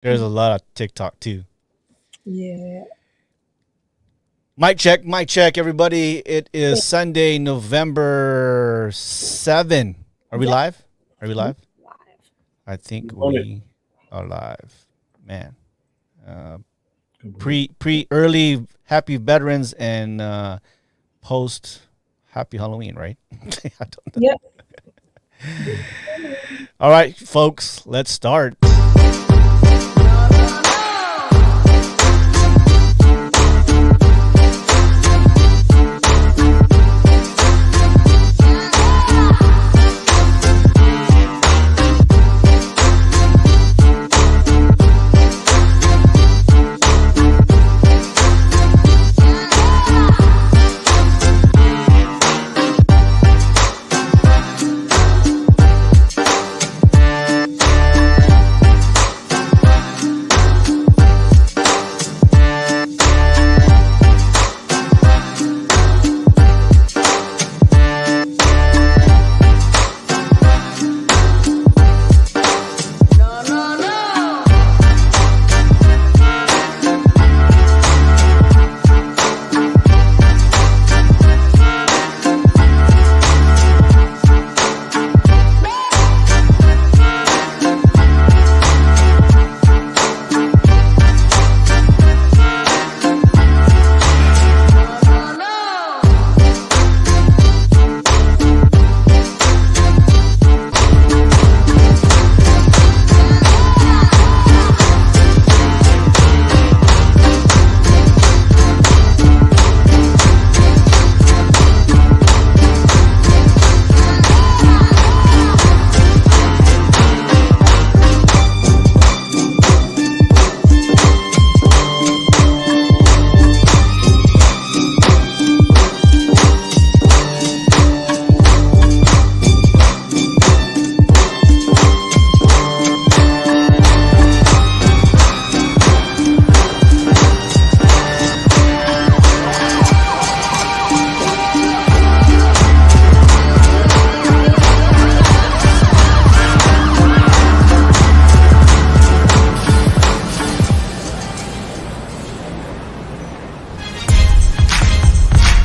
There's a lot of TikTok too. Yeah. Mic check, everybody. It is Sunday, November 7. Are we live? Are we live? Live. I think we are live. Man. Pre early happy veterans and post happy Halloween, right? I don't know. Yep. All right, folks, let's start.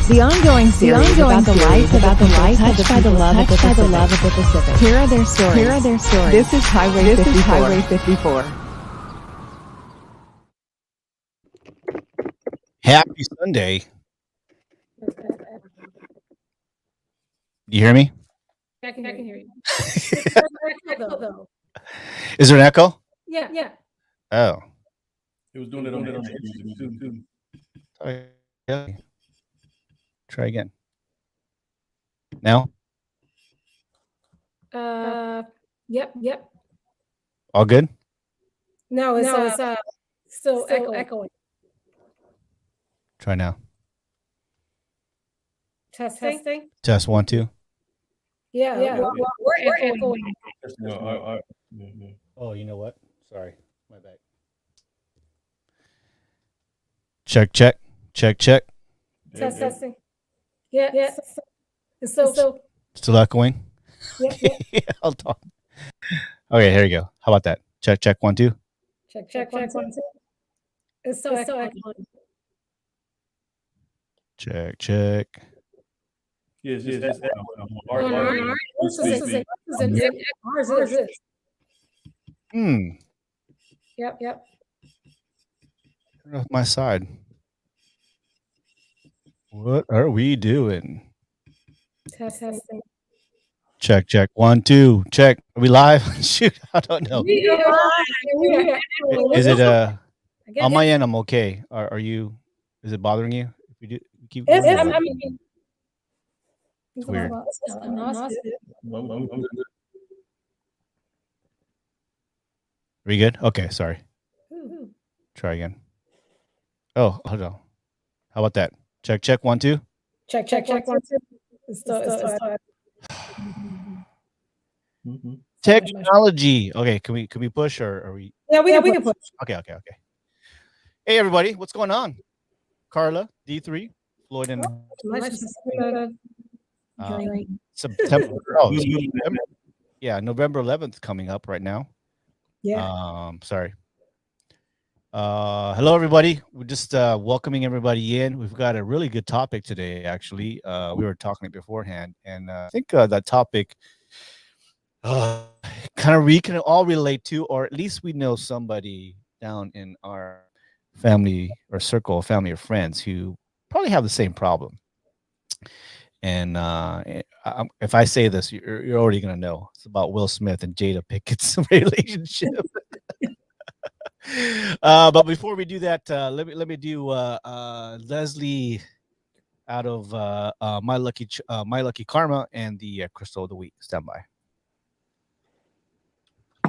The ongoing series about the life touched by the love of the Pacific. Here are their stories. This is Highway 54. Happy Sunday. Do you hear me? I can hear you. Though. Is there an echo? Yeah. Oh. It was doing it on the too. Okay. Try again. Now? Yep. All good? No, it's still echoing. Try now. Testing. Test 1, 2. Yeah. We're echoing. Oh, you know what? Sorry. My bad. Check. Testing. Yeah. It's so Still echoing? yeah. Yeah, hold on. Okay, here you go. How about that? Check 1, 2. Check 1, 2. It's so echoing. Check. Yes. Ours is. Yep. Turn off my side. What are we doing? Testing. Check 1, 2. Check. Are we live? Shoot, I don't know. Is it on my end? I'm okay. Are you? Is it bothering you? If you do, keep going. It's weird. Are we good? Okay, sorry. Try again. Oh, hold on. How about that? Check 1, 2. Check 1, 2. It's still Technology. Okay, can we push or are we? Yeah, we can push. Okay. Hey everybody, what's going on? Carla, D3, Floyd, and September. September. Yeah, November 11th coming up right now. Yeah. Sorry. Hello, everybody. We're just welcoming everybody in. We've got a really good topic today, actually. We were talking it beforehand, and I think that topic uh, kind of we can all relate to, or at least we know somebody down in our family or circle of family or friends who probably have the same problem. And if I say this, you're already going to know. It's about Will Smith and Jada Pickett's relationship. But before we do that, let me do Leslie out of My Lucky Karma and the Crystal of the Week. Stand by.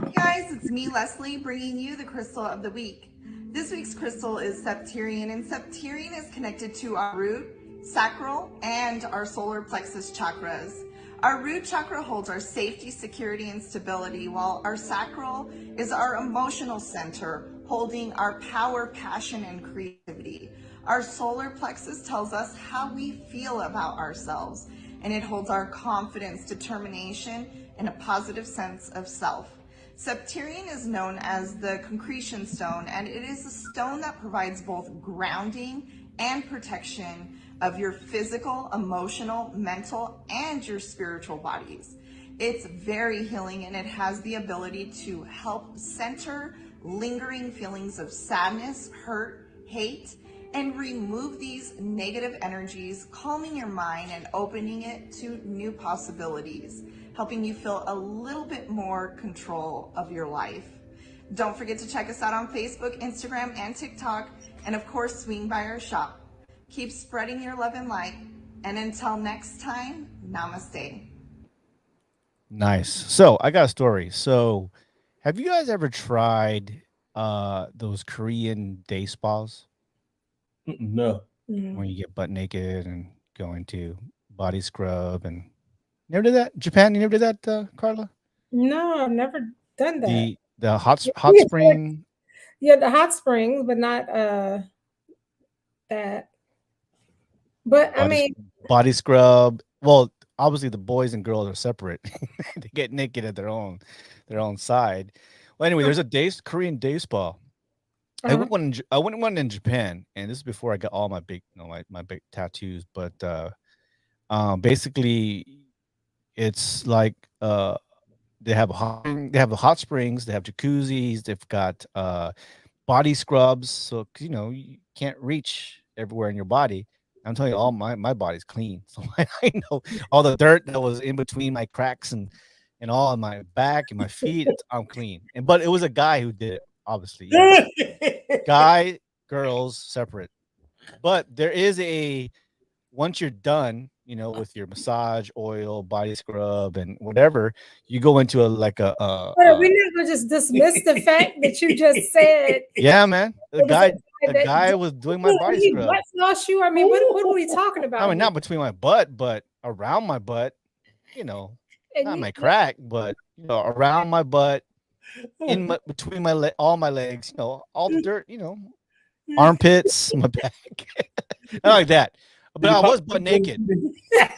Hey guys, it's me, Leslie, bringing you the crystal of the week. This week's crystal is septarian, and septarian is connected to our root, sacral, and our solar plexus chakras. Our root chakra holds our safety, security, and stability, while our sacral is our emotional center, holding our power, passion, and creativity. Our solar plexus tells us how we feel about ourselves, and it holds our confidence, determination, and a positive sense of self. Septarian is known as the concretion stone, and it is a stone that provides both grounding and protection of your physical, emotional, mental, and your spiritual bodies. It's very healing, and it has the ability to help center lingering feelings of sadness, hurt, hate, and remove these negative energies, calming your mind and opening it to new possibilities, helping you feel a little bit more control of your life. Don't forget to check us out on Facebook, Instagram, and TikTok, and of course, swing by our shop. Keep spreading your love and light, and until next time, namaste. Nice. So I got a story. So, have you guys ever tried those Korean day spas No. where you get butt naked and go into body scrub and never did that? Japan, you never did that, Carla? No, I've never done that. The hot Yeah, spring yeah, the hot springs, but not that. But I body mean, body scrub. Well, obviously the boys and girls are separate. They get naked at their own side. Well, anyway, there's a Korean day spa. uh-huh. I went one in Japan, and this is before I got all my big, my big tattoos. But basically, it's like they have the hot springs, they have jacuzzis, they've got body scrubs. So 'cause, you can't reach everywhere in your body. I'm telling you, all my body's clean, so I know all the dirt that was in between my cracks and all on my back and my feet. I'm clean. But it was a guy who did it. Obviously, guy, girls separate. But there is once you're done, with your massage oil, body scrub, and whatever, you go into But we're not gonna just dismiss the fact that you just said yeah, man. The it was guy, a the that guy was doing my body he scrub. butt floss you. I mean, what are we talking I about mean, not between my butt, but around my butt. You know, here? not And my crack, but around my butt, between all my legs. All the dirt. Armpits, my back. Not like that. But I was butt naked.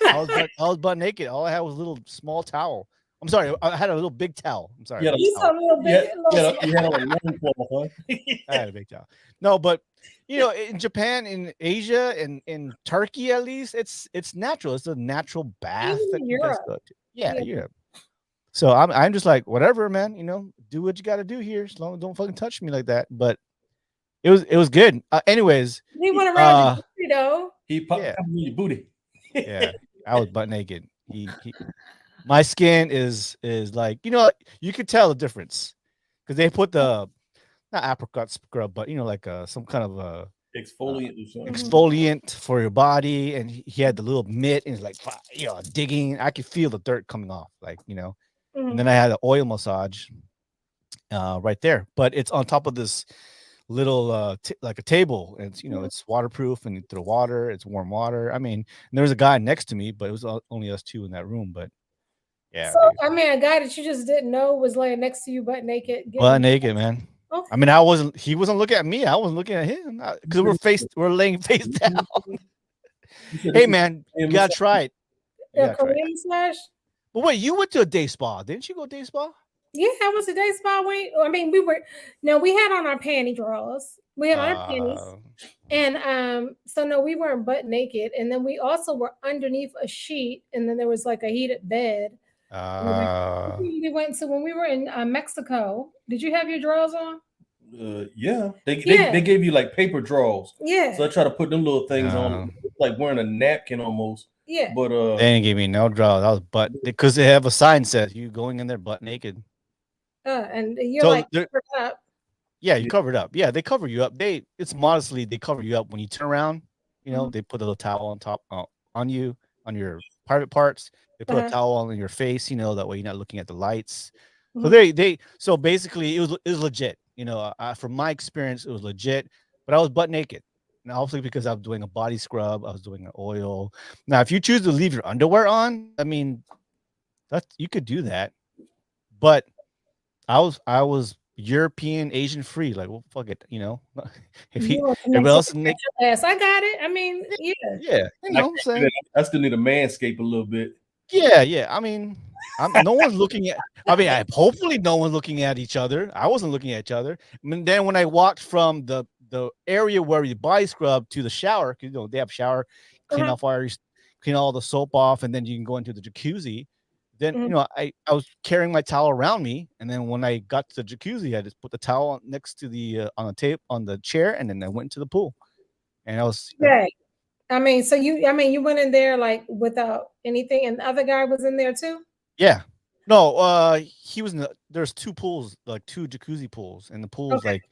I was butt naked. All I had was a little small towel. I'm sorry. I had a little big towel. I'm sorry. Yeah, he's a little bit. You had on a loincloth, huh? I had a big towel. No, but in Japan, in Asia, in Turkey, at least, it's natural. It's a natural bath Even that in you guys Europe. go to. Yeah, Yeah. Europe. So I'm just like, whatever, man. Do what you got to do here. As long as don't fucking touch me like that. But it was good. Anyways, He went around the country though. He popped Yeah. your booty. yeah, I was butt naked. My skin is like you could tell the difference because they put the not apricot scrub, but like some kind of Exfoliant or something. exfoliant for your body, and he had the little mitt and he's like digging. I could feel the dirt coming off, Mhm. and then I had an oil massage right there, but it's on top of this little like a table, and it's it's waterproof, and you throw water, it's warm water. I mean, and there was a guy next to me, but it was only us two in that room. But yeah, So dude. I mean, a guy that you just didn't know was laying next to you, butt naked. Butt naked, man. Okay. I mean, he wasn't looking at me. I wasn't looking at him because we're laying face down. Hey, man, you gotta try it. You A gotta try it. Korean massage. But wait, you went to a day spa, didn't you? Go day spa? Yeah, how was the day spa? I mean, we had on our panty drawers. We had on our panties. Uh, And so no, we weren't butt naked. And then we also were underneath a sheet, and then there was like a heated bed. uh, We went to when we were in Mexico. Did you have your drawers on? Yeah, they Yeah, gave you like paper drawers. So I yeah, try to put them little things on, no. like wearing a napkin almost. yeah. But They didn't give me no draw. That was butt because they have a sign says you going in there butt naked. And you're So like covered up. yeah, you covered up. Yeah, they cover you up. It's modestly they cover you up when you turn around. Mhm. They put a little towel on top on you on your private parts. They put a Uh-huh. towel on your face. That way you're not looking at the lights. So Mhm. so basically it was legit. From my experience, it was legit. But I was butt naked. Now, obviously, because I was doing a body scrub, I was doing an oil. Now, if you choose to leave your underwear on, I mean, that's you could do that. But I was European, Asian free. Like, well, fuck it. If You he want to make everybody some else is naked, ass. I got it. I mean, yeah. yeah, I I'm can't do saying, that. I still need a manscape a little bit. yeah, yeah. I mean, no one's looking at. I mean, hopefully no one's looking at each other. I wasn't looking at each other. And then when I walked from the area where you body scrub to the shower, 'cause, they have shower, clean Uh-huh. off clean all the soap off, and then you can go into the jacuzzi. Then Mhm. I was carrying my towel around me, and then when I got to the jacuzzi, I just put the towel next to the on the tape on the chair, and then I went to the pool, and I was Right. I mean, you went in there like without anything, and the other guy was in there too. yeah. No, he was there's two pools, like two jacuzzi pools, and the pool's Okay. like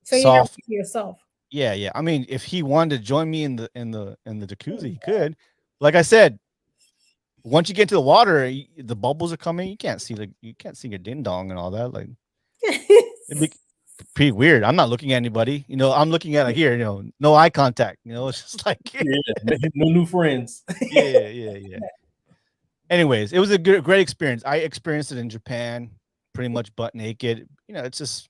So you have soft. to to yourself. Yeah, yeah. I mean, if he wanted to join me in the jacuzzi, he could. Like I said, once you get to the water, the bubbles are coming. You can't see your ding dong and all that. Like it'd be pretty weird. I'm not looking at anybody. I'm looking at like here. No eye contact. It's just like Yeah, no new friends. yeah, yeah, yeah. Anyways, it was a great experience. I experienced it in Japan, pretty much butt naked. It's just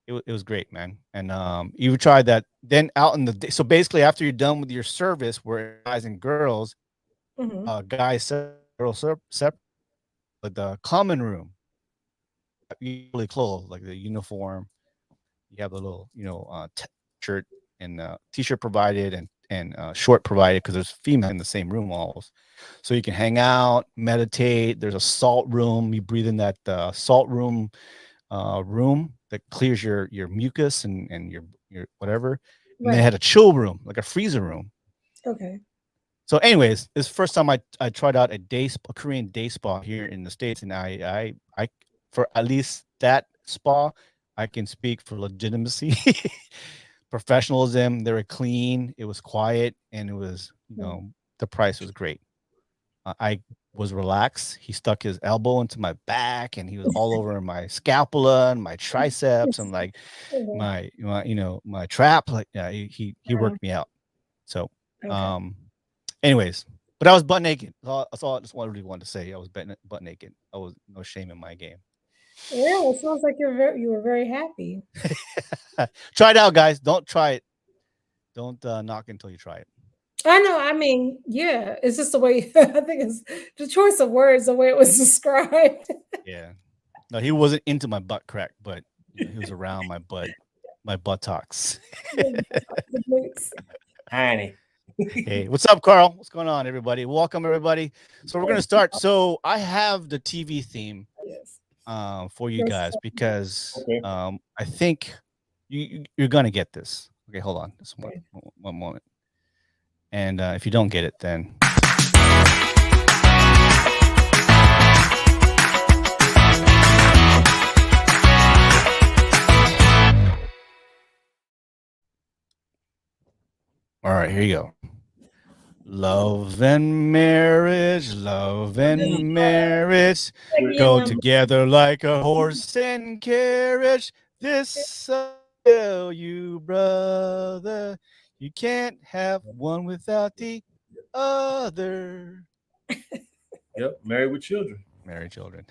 it was great, man. And you tried that. Then out in the day, so basically after you're done with your service, where guys and girls, Mhm. guys separate, girls separate, like the common room, usually clothes like the uniform. You have a little, shirt and t-shirt provided and short provided because there's female in the same room almost, so you can hang out, meditate. There's a salt room. You breathe in that salt room that clears your mucus and your whatever. And they Right. had a chill room, like a freezer room. Okay. So, anyways, this is the first time I tried out a Korean day spa here in the States, and I for at least that spa, I can speak for legitimacy, professionalism. They were clean, it was quiet, and it was Mm. the price was great. I was relaxed. He stuck his elbow into my back, and he was all over my scapula and my triceps and like Okay. my trap. Like he Uh-huh. worked me out. So, Okay. um, anyways, but I was butt naked. That's all I just really wanted to say. I was butt naked. I was no shame in my game. Yeah, it sounds like you were very happy. Try it out, guys. Don't try it. Don't knock until you try it. I know. I mean, yeah, it's just the way I think it's the choice of words, the way it was described. Yeah. No, he wasn't into my butt crack, but he was around my buttocks. The boots. Honey. Hey, what's up, Carl? What's going on, everybody? Welcome, everybody. So we're gonna start. So I have the TV theme Yes. for you Yes. guys because Okay. I think you're gonna get this. Okay, hold on, just Okay. one moment. And if you don't get it, then all right, here you go. Love and marriage go Again, together like a horse and carriage. This I tell you, brother, you can't have one without the other. Yep, married with children. Married children.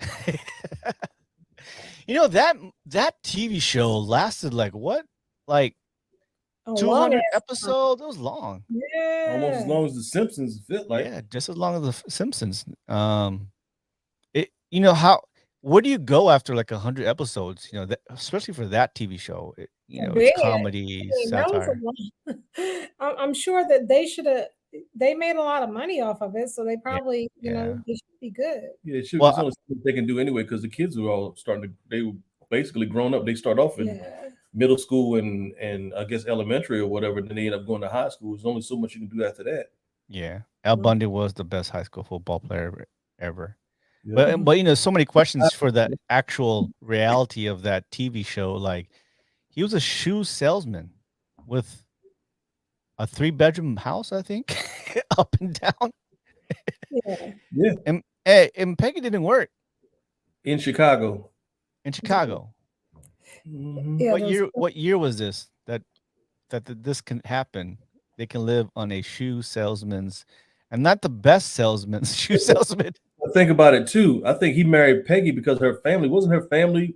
that TV show lasted like what? Like a long 200 ass time. episodes? It was long. Almost as Yeah. long as the Simpsons felt like. Yeah, just as long as the Simpsons. It how where do you go after like 100 episodes? You know, that, especially for that TV show. You know, it's Big. comedy, I mean, that was satire. a lot. I'm sure that they should have. They made a lot of money off of it, so they Yeah, probably, yeah. they should be good. Yeah, it should. Well, It's only something they can do anyway because the kids are all starting to. They were basically grown up. They start off in Yeah. middle school and I guess elementary or whatever. And then they end up going to high school. There's only so much you can do after that. yeah. Al Mhm. Bundy was the best high school football player ever. Yeah. But you know, so many questions for the actual reality of that TV show. Like he was a shoe salesman with a 3-bedroom house, I think, up and down. Yeah. Yeah. And Peggy didn't work In Chicago. in Chicago. Mhm. Yeah. What Those. year? What year was this this can happen? They can live on a shoe salesman's, and not the best salesman's shoe salesman. Think about it too. I think he married Peggy because her family wasn't her family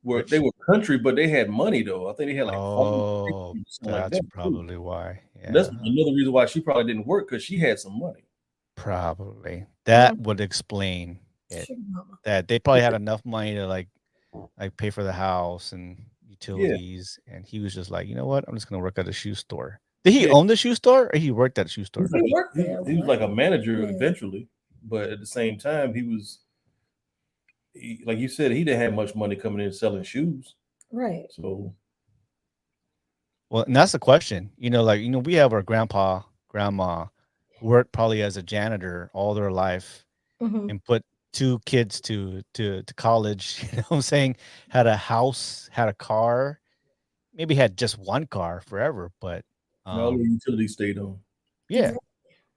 were they Rich. were country, but they had money though. I think they had like farms, Oh, something like that's that too. probably why. That's Yeah, another reason why she probably didn't work because she had some money. probably. Yeah. That would explain it. Sugar mama. That they probably had enough money to like pay for the house and Yeah, utilities, and he was just like, you know what? I'm just gonna work at a shoe store. Did he yeah. own the shoe store, or he worked at a shoe store? He worked there. He was like a manager Yeah. eventually, but at the same time, like you said, he didn't have much money coming in selling shoes. Right. So Well, and that's the question. You know, like, you know, we have our grandpa, grandma who worked probably as a janitor all their life Hmm. and put two kids to college, you know what I'm saying? Had a house, had a car, maybe had just one car forever, but and all the utilities stayed on. yeah.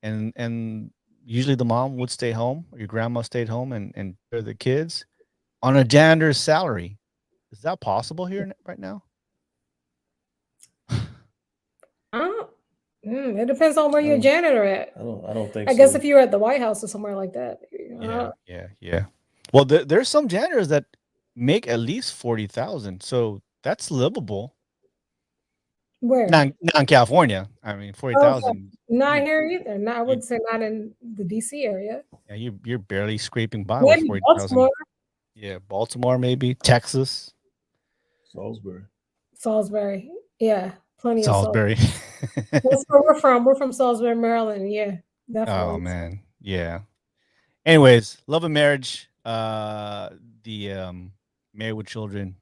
And usually the mom would stay home, or your grandma stayed home and for the kids on a janitor's salary. Is that possible here right now? It depends on where you're janitor at. I don't think I so. guess if you're at the White House or somewhere like that. Yeah. Well, there's some janitors that make at least 40,000, so that's livable. Where? Not in California. I mean, Okay. 40,000. Not here either. Not, I you- would say not in the DC area. Yeah, you're barely scraping by with Maybe 40,000. Baltimore, Yeah, Baltimore maybe, Texas, Salisbury. Salisbury. Yeah, plenty of Salisbury. That's where we're from. We're from Salisbury, Maryland. Yeah, Oh definitely. man, yeah. Anyways, Love and Marriage, the Married with Children,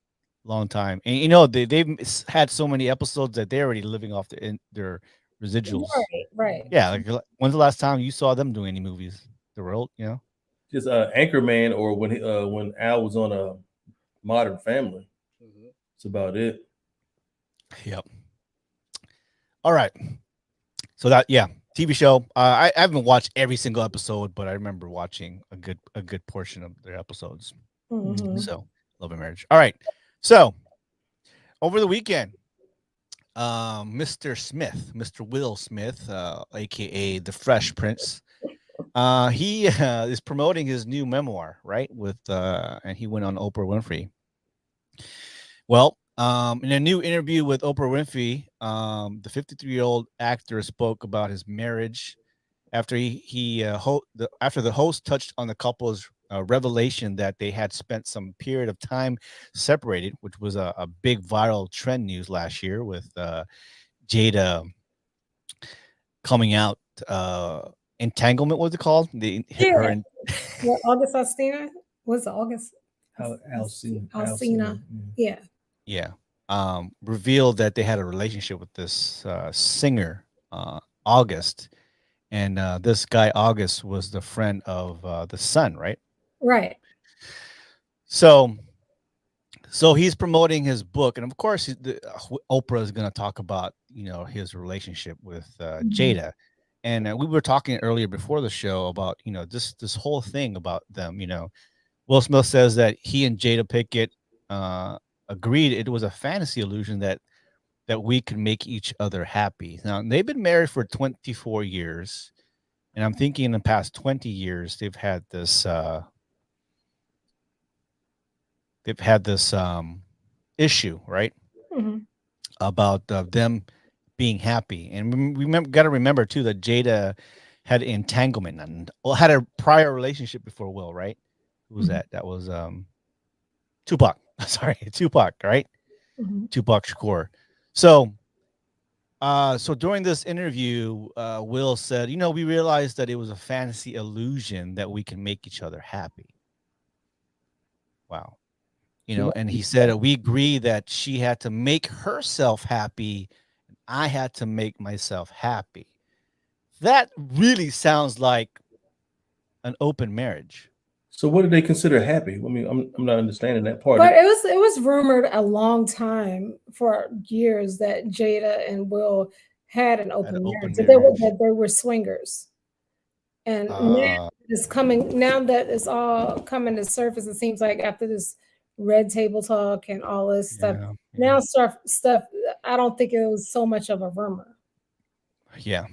long time, and you know they've had so many episodes that they're already living off their residuals. Right. Yeah, like when's the last time you saw them doing any movies? The world, you know. Just Anchorman, or when Al was on a Modern Family. That's about it. Yep. All right. So that TV show. I haven't watched every single episode, but I remember watching a good portion of their episodes. Mhm. So Love and Marriage. All right. So over the weekend, Mr. Will Smith, aka the Fresh Prince, he is promoting his new memoir, right? With and he went on Oprah Winfrey. Well, in a new interview with Oprah Winfrey, the 53-year-old actor spoke about his marriage after after the host touched on the couple's revelation that they had spent some period of time separated, which was a big viral trend news last year with Jada coming out. Entanglement, what's it called? Yeah. August Alsina? What's it, August? Alcina. Alsina. Yeah. Yeah. Revealed that they had a relationship with this singer, August. And this guy, August, was the friend of the son, right? Right. So he's promoting his book. And of course, Oprah is going to talk about, his relationship with Jada. And we were talking earlier before the show about, this whole thing about them, Will Smith says that he and Jada Pinkett agreed it was a fantasy illusion that we could make each other happy. Now, they've been married for 24 years, and I'm thinking in the past 20 years they've had this issue, right? Mm-hmm. About them being happy. And we got to remember too that Jada had entanglement and had a prior relationship before Will, right? Who was that? That was Tupac. Sorry, Tupac, right? Mhm. Tupac Shakur. So, so during this interview, Will said, you know, we realized that it was a fantasy illusion that we can make each other happy. Wow. You So know, why and do he you said we agree that she had to make herself happy, and I had to make myself happy. That really sounds like an open marriage. So what do they consider happy? I mean, I'm not understanding that part. But it was rumored a long time for years that Jada and Will had an An open open marriage, marriage. that they were swingers. And Uh, now that it's all coming to surface, it seems like after this red table talk and all this stuff, yeah, yeah, now stuff I don't think it was so much of a rumor. yeah.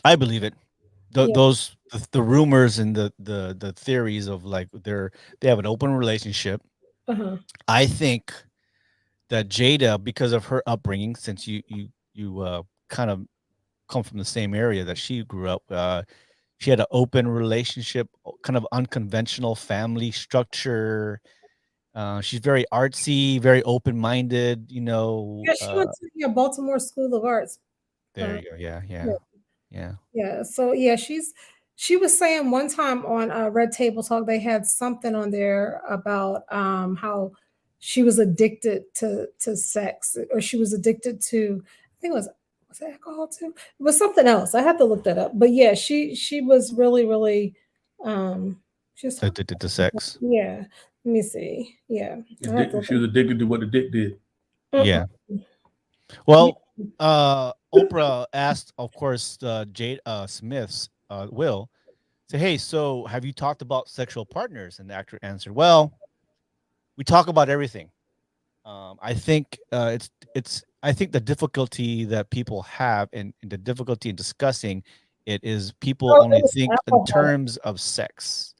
I believe it. Yeah. Those the rumors and the theories of like they have an open relationship. Uh-huh. I think that Jada, because of her upbringing, since you kind of come from the same area that she grew up, she had an open relationship, kind of unconventional family structure. She's very artsy, very open minded. You know, Yeah, she went to the Baltimore School of Arts. there Uh, you go. Yeah, yeah. yeah, yeah. Yeah, so yeah, she was saying one time on Red Table Talk they had something on there about how she was addicted to sex, or she was addicted to, I think it was it alcohol too? It was something else. I have to look that up. But yeah, she was really um she was talking Addicted to sex. yeah. Let me see. Yeah. I have to look She was addicted to what the dick did. it Yeah. up. Yeah. Well, Oprah asked, of course, Jade Smith's Will, say, "Hey, so have you talked about sexual partners?" And the actor answered, "Well, we talk about everything. I think it's I think the difficulty that people have and the difficulty in discussing it is people Oh, it only was think in alcohol. terms of sex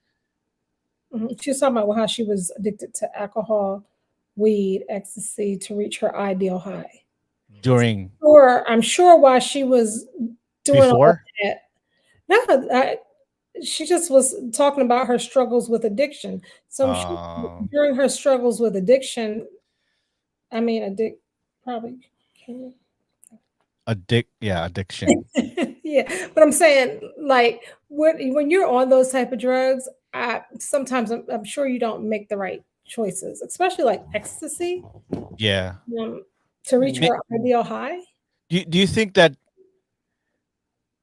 Mhm. She was talking about how she was addicted to alcohol, weed, ecstasy to reach her ideal high. during Or I'm sure while she was doing all of before. that, no, she just was talking about her struggles with addiction. So I'm sure Uh, during her struggles with addiction, I mean, probably. addiction. Yeah, but I'm saying, like, when you're on those type of drugs, sometimes I'm sure you don't make the right choices, especially like ecstasy, Yeah. um, to reach Ma- her ideal high. do you think that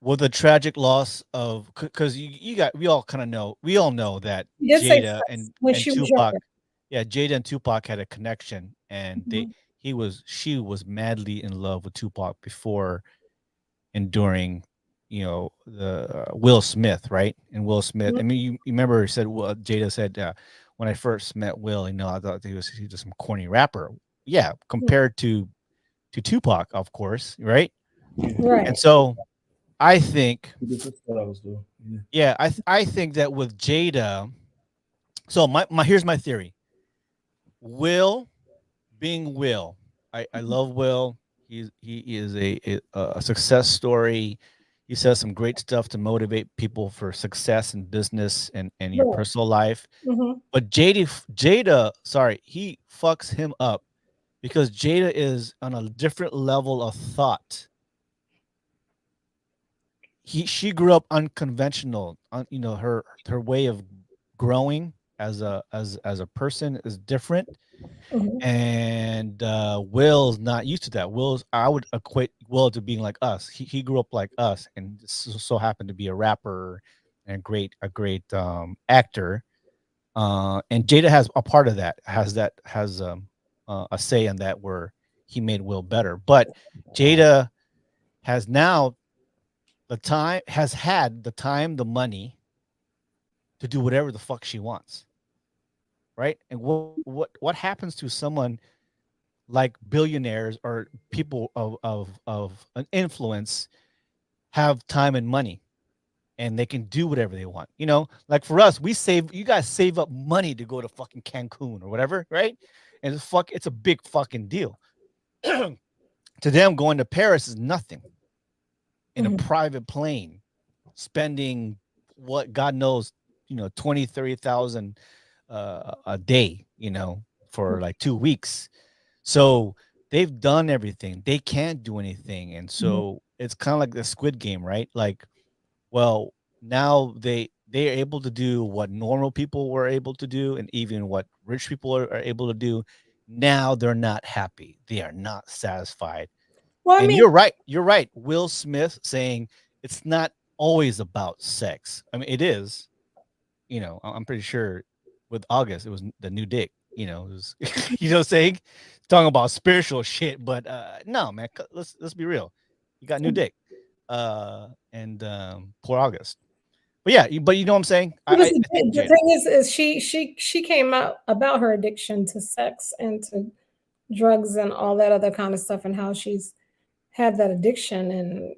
with the tragic loss of, because you got, we all know that She did say Jada sex when and she was Tupac, younger. yeah, Jada and Tupac had a connection, and Mhm. she was madly in love with Tupac before and during, you know, the Will Smith, right? And Will Smith, Mhm. I mean, you remember he said, well, Jada said, when I first met Will, you know, I thought he was some corny rapper. Yeah, compared to Tupac, of course, right? And Right. so I think, That's what I was doing. Yeah. yeah, I think that with Jada, so my here's my theory. Will being Will, I love Will. He is a success story. He says some great stuff to motivate people for success in business and your Right. personal life. Mhm. But sorry, he fucks him up because Jada is on a different level of thought. She grew up unconventional. You know, her way of growing as a person is different, Mhm. and Will's not used to that. I would equate Will to being like us. He grew up like us, and so happened to be a rapper and a great actor. And Jada has a part of that. Has a say in that where he made Will better. But Jada has now had the time, the money to do whatever the fuck she wants, right? And what happens to someone like billionaires or people of an influence have time and money and they can do whatever they want. You know, like for us, you guys save up money to go to fucking Cancun or whatever, right? And it's a big fucking deal. To them, going to Paris is nothing in a Mhm. private plane, spending what God knows, 20, 30,000 a day. for like 2 weeks. So they've done everything. They can't do anything. And Mhm. so it's kind of like the Squid Game, right? Like, well, now they're able to do what normal people were able to do, and even what rich people are able to do. Now they're not happy. They are not satisfied. Well, I And mean, you're right. You're right. Will Smith saying it's not always about sex. I mean, it is. I'm pretty sure with August it was the new dick. It was, saying talking about spiritual shit, but no, man. Let's be real. You got new dick, and poor August. But yeah, but you know what I'm saying. I, it was I I think the Jada. thing is she came out about her addiction to sex and to drugs and all that other kind of stuff, and how she's had that addiction. And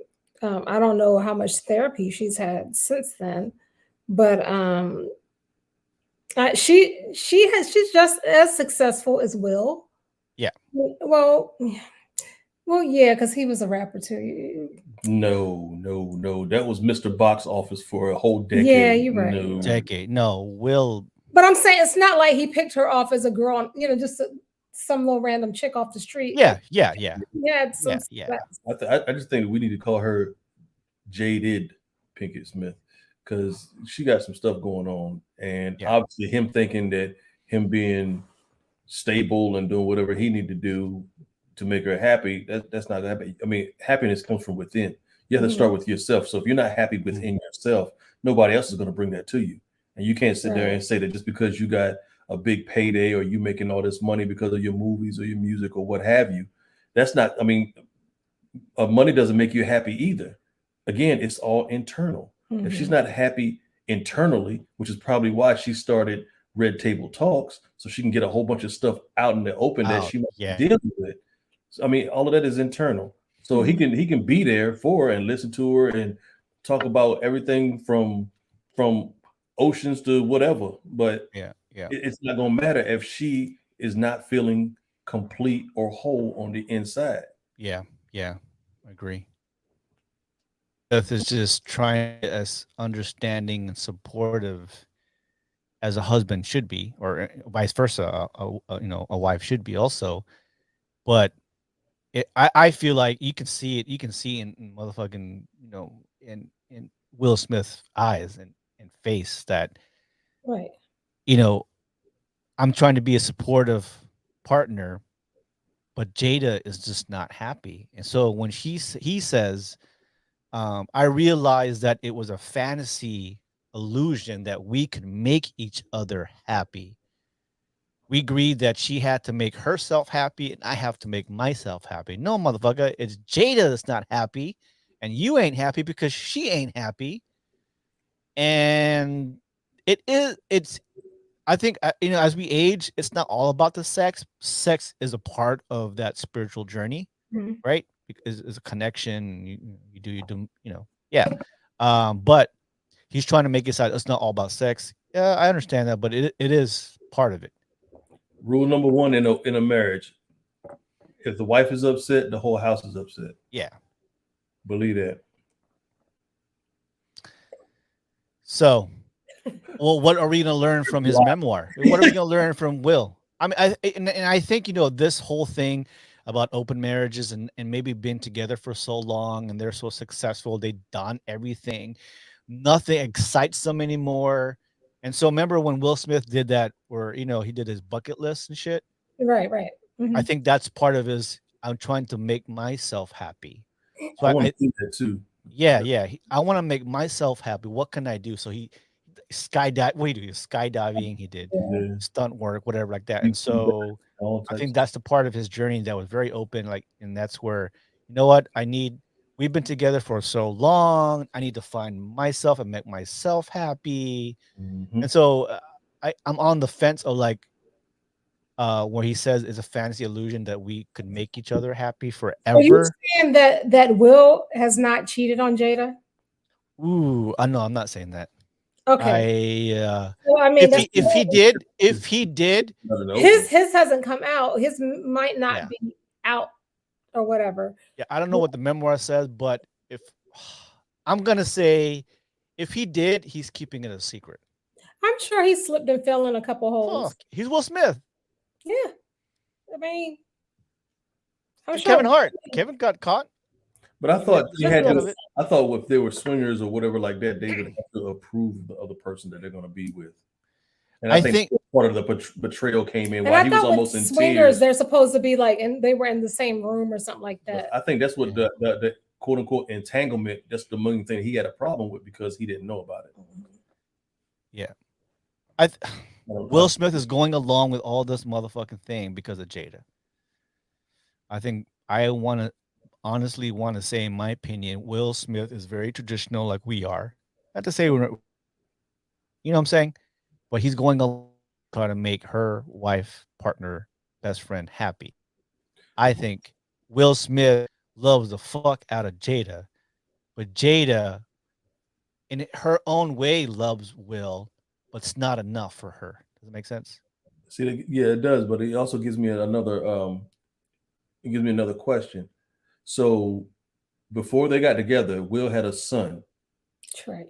I don't know how much therapy she's had since then, but she's just as successful as Will. Yeah, Well, well, yeah, because he was a rapper too. No. That was Mr. Box Office for a whole Yeah, decade. you're right. You're No. right. decade. No, Will. But I'm saying it's not like he picked her off as a girl, just some little random chick off the street. Yeah, yeah, yeah, He had some yeah, yeah. success. I just think we need to call her Jaded Pinkett Smith because she got some stuff going on, and Yeah. obviously him thinking that him being stable and doing whatever he need to do to make her happy, that's not gonna happen. I mean, happiness comes from within. You have to start with yourself. So if you're not happy within yourself, nobody else is going to bring that to you. And you can't sit there and Right. say that just because you got a big payday or you making all this money because of your movies or your music or what have you. That's not, I mean, money doesn't make you happy either. Again, it's all internal. If she's Mhm. not happy internally, which is probably why she started Red Table Talks, so she can get a whole bunch of stuff out in the open that Oh, she must yeah. be dealing with. So, I mean, all of that is internal. So he Mhm. can be there for her and listen to her and talk about everything from oceans to whatever. But Yeah, yeah, it's not gonna matter if she is not feeling complete or whole on the inside. yeah, yeah. I agree. Beth is just trying as understanding and supportive as a husband should be, or vice versa. A wife should be also. But I feel like you can see it. You can see in motherfucking in Will Smith's eyes and face that Right. you know I'm trying to be a supportive partner, but Jada is just not happy. And so when he says, I realized that it was a fantasy illusion that we could make each other happy. We agreed that she had to make herself happy and I have to make myself happy. No, motherfucker, it's Jada that's not happy, and you ain't happy because she ain't happy. And it's I think as we age, it's not all about the sex. Sex is a part of that spiritual journey, Mhm. right? Because it's a connection. You do, yeah. But he's trying to make it sound it's not all about sex. Yeah, I understand that, but it is part of it. Rule number one in a marriage: if the wife is upset, the whole house is upset. Yeah. Believe that. So, well, what are we going to learn from his memoir? What are we going to learn from Will? I mean, and I think this whole thing about open marriages and maybe been together for so long and they're so successful, they've done everything, nothing excites them anymore. And so, remember when Will Smith did that, where he did his bucket list and shit. Right. Right. I Mhm. think that's part of his. I'm trying to make myself happy. So I want to do that too. yeah, yeah. I want to make myself happy. What can I do? So he skydive. What do you do? Skydiving. He did Yeah. Yeah. stunt work, whatever, like that. And YouTube, so all I types think of that's the part of his journey that was very open. Like, and that's where what I need. We've been together for so long. I need to find myself and make myself happy. Mhm. And so I'm on the fence of like where he says it's a fantasy illusion that we could make each other happy Are you forever. saying that Will has not cheated on Jada? Ooh, I know I'm not saying that. Okay. I Well, I mean, that's if he did, Not an open. his hasn't come out. His might not yeah. be out or whatever. Yeah, I don't know what the memoir says, but if I'm gonna say if he did, he's keeping it a secret. I'm sure he slipped and fell in a couple Fuck, holes. he's Will Smith. Yeah, I mean, I'm And sure. Kevin Hart. Kevin got caught. But I He thought never you said had none to. of it. I thought if they were swingers or whatever like that, they would have to approve the other person that they're going to be with. And I I think think part of the betrayal came in And while I he was thought with almost in swingers, tears. they're supposed to be like, and they were in the same room or something like But that. I think that's what Yeah. the quote unquote entanglement. That's the main thing he had a problem with because he didn't know about it. yeah. I th- I don't, Will Smith is going along with all this motherfucking thing because of Jada. I think I want to honestly want to say, in my opinion, Will Smith is very traditional, like we are. Not to say we're, you know what I'm saying, but he's going along trying to make her wife, partner, best friend happy. I think Will Smith loves the fuck out of Jada, but Jada, in her own way, loves Will, but it's not enough for her. Does it make sense? see, yeah, it does, but it also gives me another. It gives me another question. So before they got together, Will had a son, Right.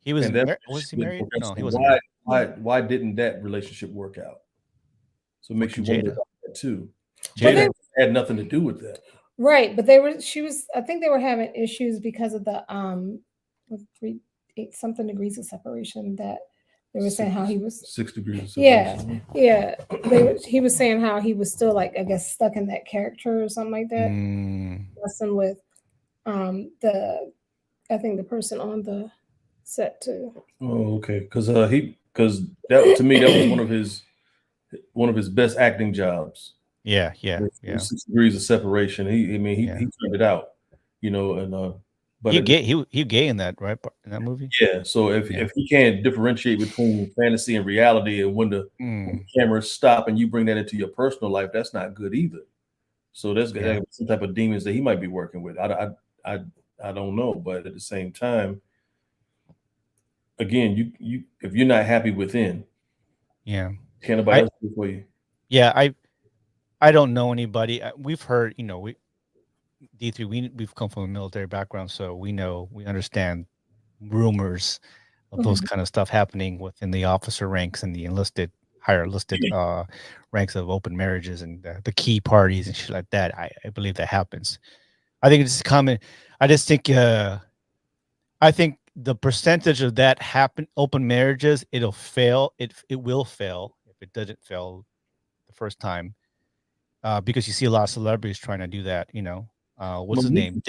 He was and that was relationship he didn't married? work out. No, So he wasn't married. why didn't that relationship work out? So it makes you Fucking wonder Jada. about that too. Well, Jada Jada. they had nothing to do with that. right, but they were. She was. I think they were having issues because of the with eight something degrees of separation that they were saying Six, how he was. 6 degrees of Yeah, separation. yeah. He was saying how he was still like I guess stuck in that character or something like that. Mm, Messing with the I think the person on the set too. Oh, okay. Because that to me that was one of his best acting jobs. yeah, yeah, With yeah, 6 degrees of separation. I mean, yeah. he turned it out, and but He gay. He gay in that right in that movie. yeah. So Yeah. if he can't differentiate between fantasy and reality, and when the Mm, cameras stop and you bring that into your personal life, that's not good either. So there's got yeah. some type of demons that he might be working with. I I don't know, but at the same time, again, you if you're not happy within, Yeah. can't nobody I else do it for you. yeah. I don't know anybody. We've heard. We D3. We've come from a military background, so we understand rumors of those Mhm. kind of stuff happening within the officer ranks and the enlisted higher enlisted ranks of open marriages and the key parties and shit like that. I believe that happens. I think it's common. I just think I think the percentage of that happen open marriages, it'll fail. It will fail if it doesn't fail the first time. Because you see a lot of celebrities trying to do that, what's his Monique, name?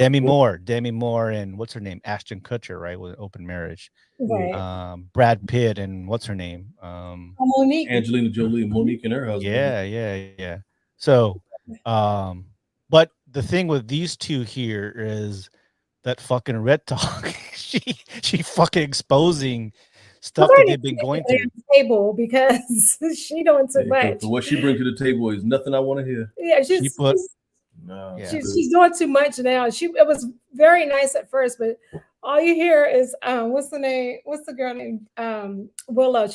Demi Moore and what's her name? Ashton Kutcher, right? With open marriage. Right. Brad Pitt and what's her name? Monique. Angelina Jolie, Monique, and her husband. Yeah, yeah, yeah. So, um, but the thing with these two here is that fucking Red Talk, she she fucking exposing We're stuff that going to they've been take going it through. on the table because she doing too Because much. what she brings to the table is nothing I want to hear. Yeah, She put, No, yeah, she's doing too much now. It was very nice at first, but all you hear is what's the name? What's the girl named Willow?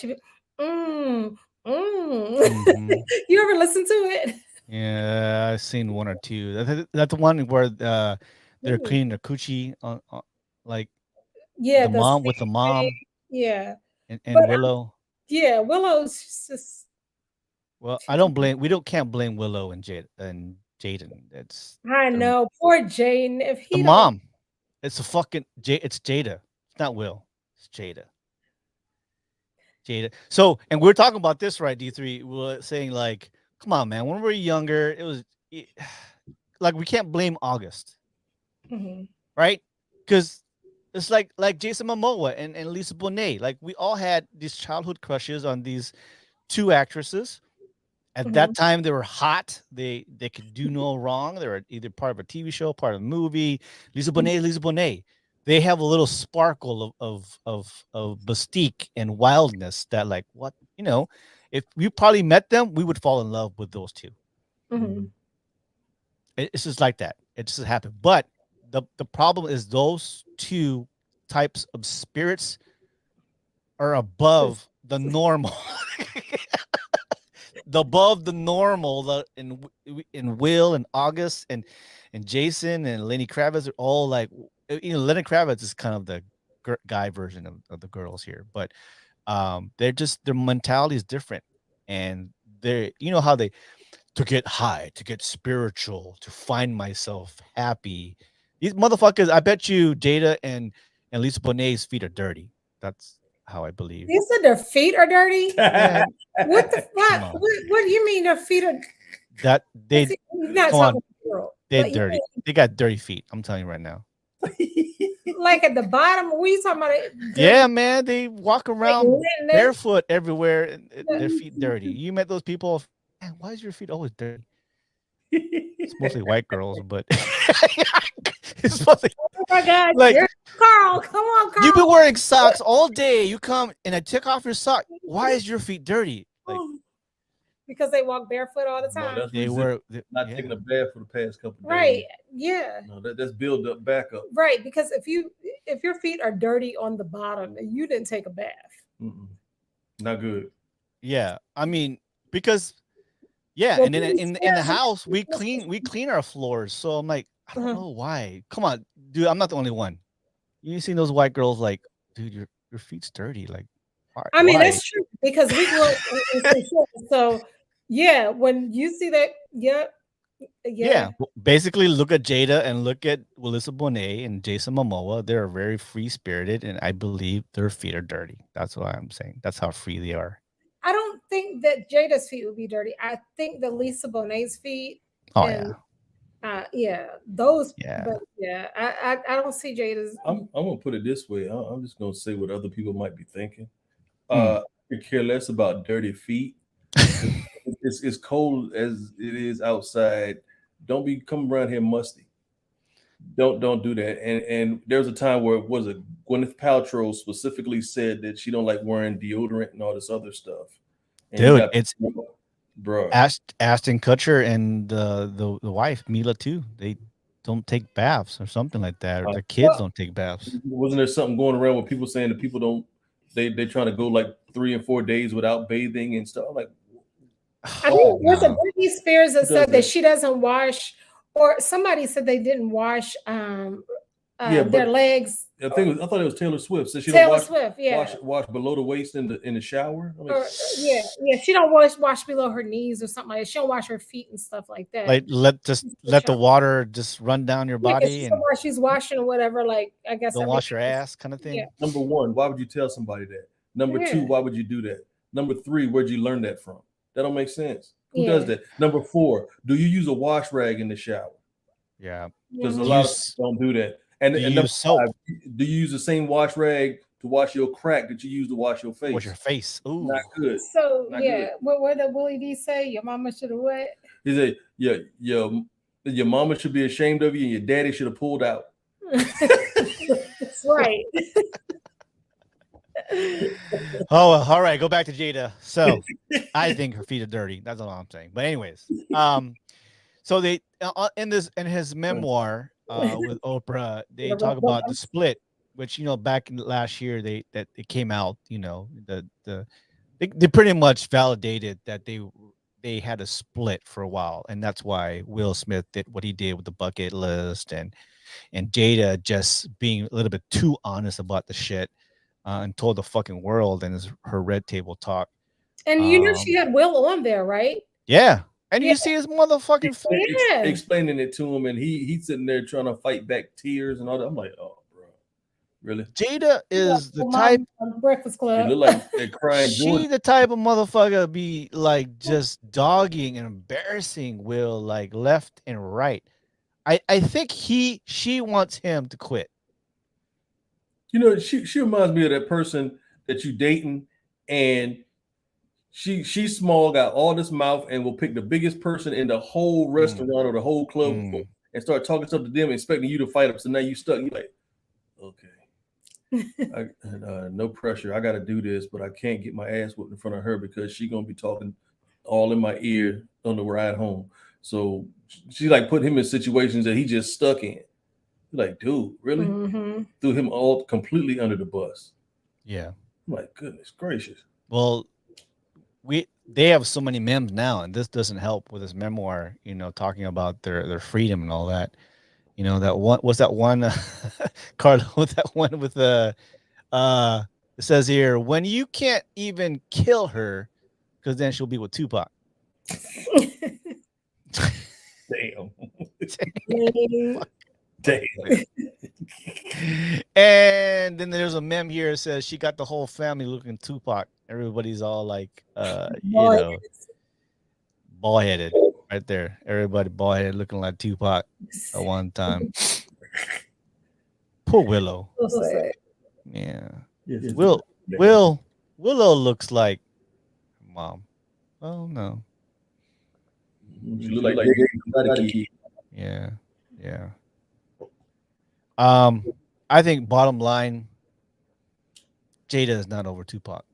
Mm, mm. hmm You ever listen to it? yeah. I've seen one or two. That's the one where they're Mm. cleaning their coochie on like Yeah, the mom with the thing. mom Yeah, and but Willow. yeah, Willow's just Well, I don't blame. We don't can't blame Willow and Jaden. I They're know poor Jaden. If the he don't, mom. It's a fucking It's Jada. It's not Will. It's Jada. Jada. So, and we're talking about this, right? D3. We're saying like, come on, man. When we were younger, like we can't blame August, Mhm, right? Because it's like Jason Momoa and Lisa Bonet. Like we all had these childhood crushes on these two actresses. At mhm, that time, they were hot. They could do no wrong. They were either part of a TV show, part of a movie. Lisa Bonet. They have a little sparkle of mystique and wildness that, like, what if we probably met them, we would fall in love with those two. mhm. It's just like that. It just happened. But the problem is those two types of spirits are above the normal. Above the normal. In Will and August and Jason and Lenny Kravitz are all like, Lenny Kravitz is kind of the guy version of the girls here, but they're just their mentality is different, and they, you know how they, to get high, to get spiritual, to find myself happy. These motherfuckers, I bet you Jada and Lisa Bonet's feet are dirty. That's how I believe. You said their feet are dirty. Yeah, What the come fuck? on. What do you mean their feet are? That they You're not come talking on, to girl. they're But you dirty. They got dirty feet. I'm telling you right now. mean, like at the bottom. What are you talking about? Yeah, man, they walk around laying there? barefoot everywhere, and their feet dirty. You met those people? Man, why is your feet always dirty? It's mostly white girls, but it's mostly Oh my God! like Carl, come on, Carl. you've been wearing socks all day. You come and I take off your sock. Why is your feet dirty? Like Because they walk barefoot all the No, time. that's they resent- were, not yeah. taking a bath for the past couple of Right? days. Yeah. No, that's build up, back up. Right. Because if your feet are dirty on the bottom and you didn't take a bath. Mm-mm. Not good. Yeah, I mean, because yeah, Well, and then these in the stairs- house we clean our floors. So I'm like, I don't Uh-huh. know why. Come on, dude, I'm not the only one. You seen those white girls like, dude, your feet's dirty. Like, I mean, why? that's true because we grew up in St. Louis. So yeah, when you see that, yeah. Basically, look at Jada and look at Melissa Bonet and Jason Momoa. They're very free spirited, and I believe their feet are dirty. That's what I'm saying. That's how free they are. I don't think that Jada's feet would be dirty. I think that Lisa Bonet's feet. Oh and, yeah, those. Yeah. But yeah, I don't see Jada's. I'm gonna put it this way. I'm just gonna say what other people might be thinking. Hmm. I could care less about dirty feet. It's as cold as it is outside. Don't be coming around here musty. Don't do that. And there's a time where was it Gwyneth Paltrow specifically said that she don't like wearing deodorant and all this other stuff. And you Dude, got it's people- bro. Ashton Kutcher and the wife Mila too. They don't take baths or something like that, or their kids don't take baths. Wasn't there something going around with people saying that people don't they trying to go like 3 and 4 days without bathing and stuff? I'm like, I think was it no. Britney Spears that Who said does that that? she doesn't wash, or somebody said they didn't wash Yeah, their but- legs. I thought it was Taylor Swift. Said she Taylor don't Swift, yeah. wash below the waist in the shower. I'm like, Or, yeah, she don't wash below her knees or something like that. She don't wash her feet and stuff like that. Like let the water just run down your Yeah, 'cause body and while she's washing or whatever, like I guess don't that wash makes your sense. ass kind of thing. Yeah. number one, why would you tell somebody that? Number Yeah. two, why would you do that? Number three, where'd you learn that from? That don't make sense. Who Yeah. does that? Number four, do you use a wash rag in the shower? Yeah. Because a Mhm. lot of Use- people don't do that. And, do you and number use soap? five, do you use the same wash rag to wash your crack that you use to wash your face? Wash your face. Ooh. Not good. So Not yeah, good. what did Willie D say? Your mama should have what? He said, yeah, your mama should be ashamed of you and your daddy should have pulled out. That's right. Oh, well, all right. Go back to Jada. So I think her feet are dirty. That's all I'm saying. But anyways, so they in his memoir with Oprah, they talk about the split, which back in last year it came out. They pretty much validated that they had a split for a while, and that's why Will Smith did what he did with the bucket list, and Jada just being a little bit too honest about the shit. And told the fucking world and her red table talk. And she had Will on there, right? Yeah. And Yeah. you see his motherfucking face. Yeah. Explaining it to him, and he's sitting there trying to fight back tears and all that. I'm like, oh, bro, really? Jada is the Mom type. on Breakfast It Club. looked like they're crying. She the type of motherfucker be like just dogging and embarrassing Will like left and right. I think she wants him to quit. She reminds me of that person that you dating, and she's small, got all this mouth, and will pick the biggest person in the whole restaurant or the whole club and start talking stuff to them, expecting you to fight them. So now you stuck. You're like, okay, no pressure. I got to do this, but I can't get my ass whooped in front of her because she's gonna be talking all in my ear on the ride home. So she like put him in situations that he just stuck in. Like, dude, really? Mm-hmm. Threw him all completely under the bus. Yeah. I'm like, goodness gracious. Well, they have so many memes now, and this doesn't help with his memoir, talking about their freedom and all that. That one was that one Carlo, that one with the it says here, when you can't even kill her because then she'll be with Tupac. Damn. Damn. And then there's a meme here that says she got the whole family looking Tupac. Everybody's all like, Boy, bald headed right there. Everybody bald headed looking like Tupac at one time. Poor Willow. so sad. Yeah. Yes, Willow looks like mom. Oh no. You look like a kid. Yeah. Yeah. I think bottom line, Jada is not over Tupac.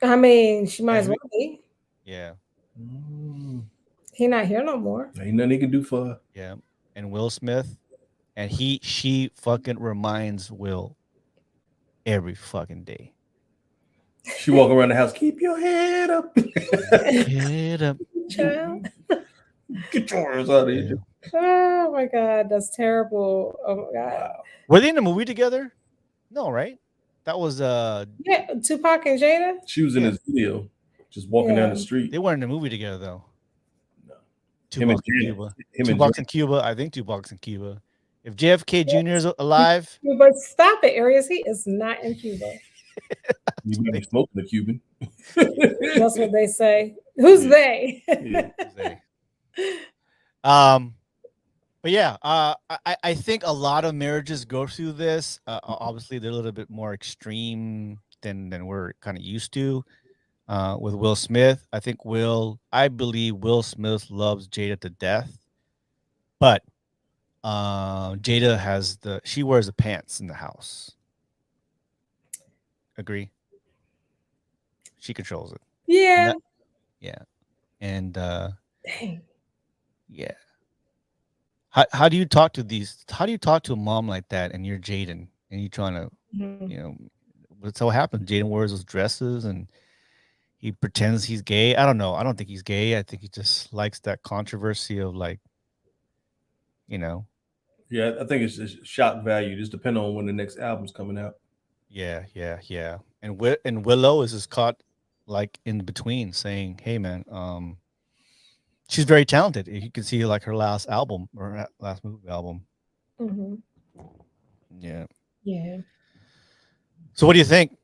I mean, she might As as we- well be. Yeah. He not here no more. Ain't nothing he can do for her. Yeah. And Will Smith. And she fucking reminds Will every fucking day. She walk around the house, keep your head up. Head up. Child. Get your ass out of here. Oh my God, that's terrible. Oh my God. Wow. Were they in a movie together? No, right? That was Yeah, Tupac and Jada. She was in his video, just walking down the Yeah. street. they weren't in a movie together though. No. Two bucks in Janet. Cuba. Him Two and bucks Janet. in Cuba. I think 2 bucks in Cuba. If JFK Jr. is alive, But stop it, Arius. He is not in Cuba. You might be smoking the Cuban. That's what they say. Who's Yeah. they? Yeah. they- but yeah, I think a lot of marriages go through this. Obviously, they're a little bit more extreme than we're kind of used to. With Will Smith, I believe Will Smith loves Jada to death, but Jada she wears the pants in the house. Agree? She controls it. Yeah. And Dang. yeah. How do you talk to a mom like that and you're Jaden and you're trying to, Mhm. what's so happens? Jaden wears those dresses and he pretends he's gay. I don't know. I don't think he's gay. I think he just likes that controversy of like, Yeah, I think it's just shock value. Just depending on when the next album's coming out. yeah. And Willow is just caught like in between saying, hey man, she's very talented. You can see like her last album or her last movie album. Mhm. Yeah. Yeah. So what do you think?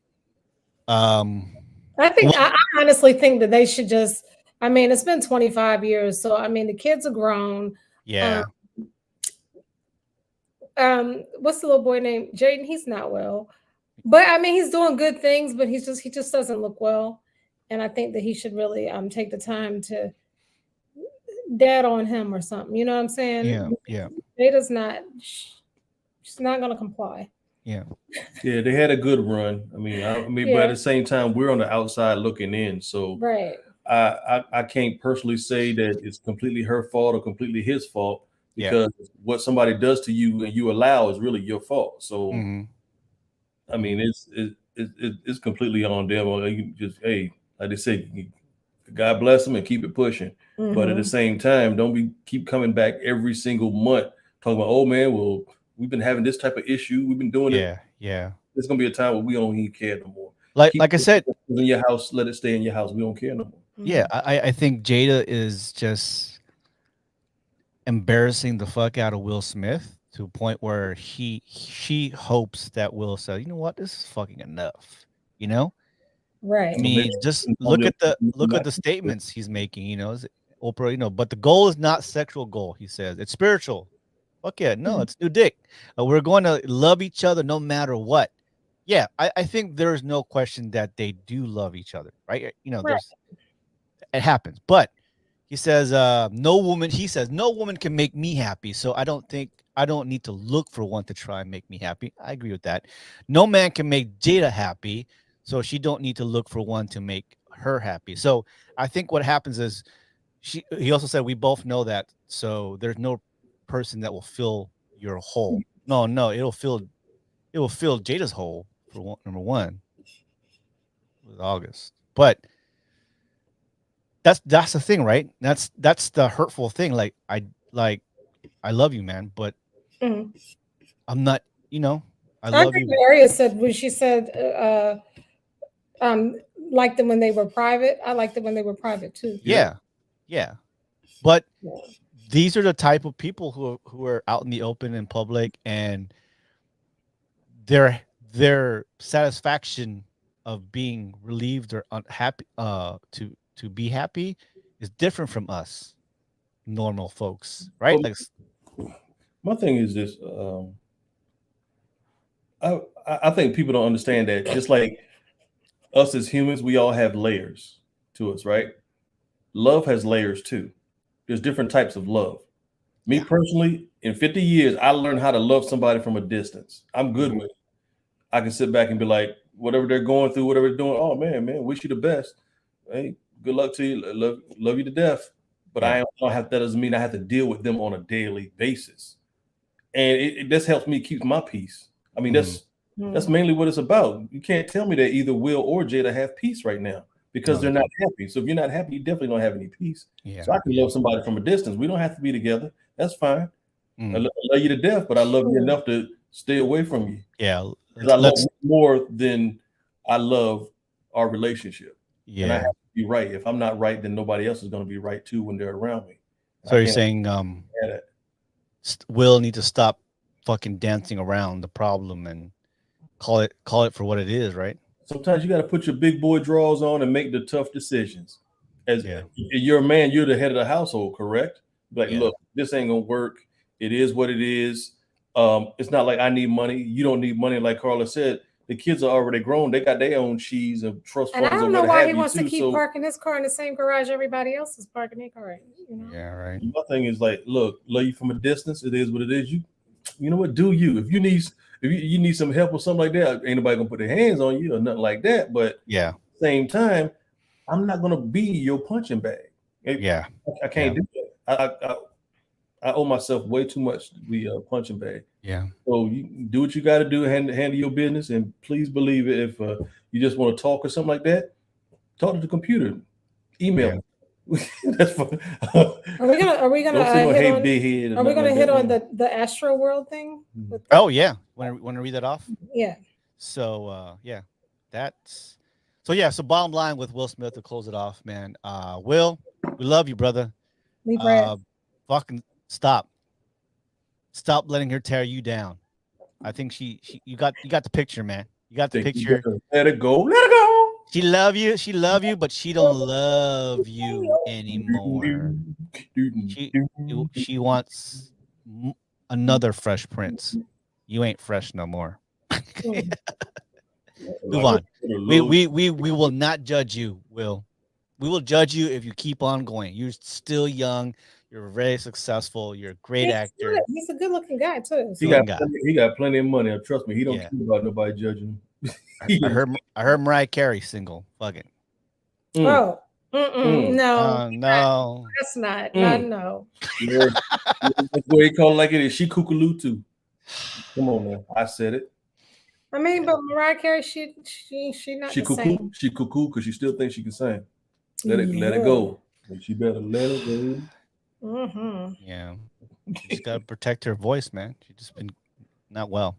I honestly think that they should just, I mean, it's been 25 years. So, I mean, the kids are grown. Yeah. What's the little boy named Jaden? He's not well, but I mean, he's doing good things, but he just doesn't look well. And I think that he should really take the time to dad on him or something. You know what I'm saying? Yeah. Jada's not, she's not going to comply. Yeah. Yeah, they had a good run. I mean, but at the same time, we're on the outside looking in. So Right. I can't personally say that it's completely her fault or completely his fault, because what somebody does to you and you allow is really your fault. So I mean, it's completely on them. Or you just, hey, like they say, God bless them and keep it pushing. But at the same time, don't keep coming back every single month talking about, oh man, well, we've been having this type of issue. We've been doing it. Yeah. There's gonna be a time where we don't even care no more. Like I said, in your house, let it stay in your house. We don't care no more. Yeah, I think Jada is just embarrassing the fuck out of Will Smith to a point where she hopes that Will says, you know what, this is fucking enough. Right. I mean, just look at the statements he's making. Oprah. But the goal is not sexual goal. He says it's spiritual. Fuck yeah, no, it's new dick. We're going to love each other no matter what. Yeah, I think there's no question that they do love each other, right? It happens, but he says no woman can make me happy, so I don't need to look for one to try and make me happy. I agree with that. No man can make Jada happy, so she don't need to look for one to make her happy. So I think what happens is he also said we both know that, so there's no person that will fill your hole. No, it will fill Jada's hole for number one with August. But that's the thing, right? That's the hurtful thing. Like I love you, man, but I'm not, I love you. Maria said when she said liked them when they were private. I liked them when they were private too. Yeah, yeah. But Yeah. these are the type of people who are out in the open in public, and their satisfaction of being relieved or unhappy to be happy is different from us normal folks, right? Well, Like my thing is this. I think people don't understand that. Just like us as humans, we all have layers to us, right? Love has layers too. There's different types of love. Me Yeah. personally, in 50 years, I learned how to love somebody from a distance. I'm good with it. I can sit back and be like, whatever they're going through, whatever they're doing, oh man, wish you the best. Hey, good luck to you. Love you to death. But Yeah. I don't have, that doesn't mean I have to deal with them on a daily basis. And this helps me keep my peace. I mean, that's mainly what it's about. You can't tell me that either Will or Jada have peace right now because No, they're they not happy. So if you're not happy, you definitely don't have any peace. Yeah. So I can love somebody from a distance. We don't have to be together. That's fine. Mm. I love you to death, but I love you enough to stay away from you. Yeah. Because I love you more than I love our relationship. And I Yeah. have to be right. If I'm not right, then nobody else is going to be right too when they're around me. So you're saying Will need to stop fucking dancing around the problem and call it for what it is, right? Sometimes you got to put your big boy drawers on and make the tough decisions. As Yeah. you're a man, you're the head of the household, correct? Like, Yeah. look, this ain't gonna work. It is what it is. It's not like I need money. You don't need money, like Carla said. The kids are already grown. They got their own cheese and trust And I funds or don't know what why have he you wants to too. keep So parking his car in the same garage everybody else is parking their car in. You know? Yeah, right. my thing is like, look, love you from a distance. It is what it is. You know what? Do you? If you need some help or something like that, ain't nobody gonna put their hands on you or nothing like that. But Yeah. same time, I'm not gonna be your punching bag. Yeah. I can't do that. I owe myself way too much to be a punching bag. Yeah. So you do what you got to do, handle your business, and please believe it. If you just want to talk or something like that, talk to the computer, email. Me. That's fine. Are we gonna hit on? big head? Are we gonna like hit that, on man. the Astro World thing? Oh yeah. Want to read that off? Yeah. So yeah, that's so bottom line with Will Smith to close it off, man. Will, we love you, brother. Lee Brad. Fucking stop letting her tear you down. I think you got the picture, man. You got the Think you picture. better let it go. Let it go. She love you, but she don't love you anymore. She wants another Fresh Prince. You ain't fresh no more. Move on. We will not judge you, Will. We will judge you if you keep on going. You're still young. You're very successful. You're a great actor. He's a good-looking guy too. He got plenty of money. Trust me, he don't care about nobody judging him. I heard Mariah Carey single. Fuck it. Oh, no, no, that's not. No. Yeah. That's what he call it like it is. She kookaloo too. Come on, man. I said it. I mean, but Mariah Carey, she not She the cuckoo. same. She cuckoo because she still thinks she can sing. Let it go. She better let it go. Yeah, she's got to protect her voice, man. She's just been not well.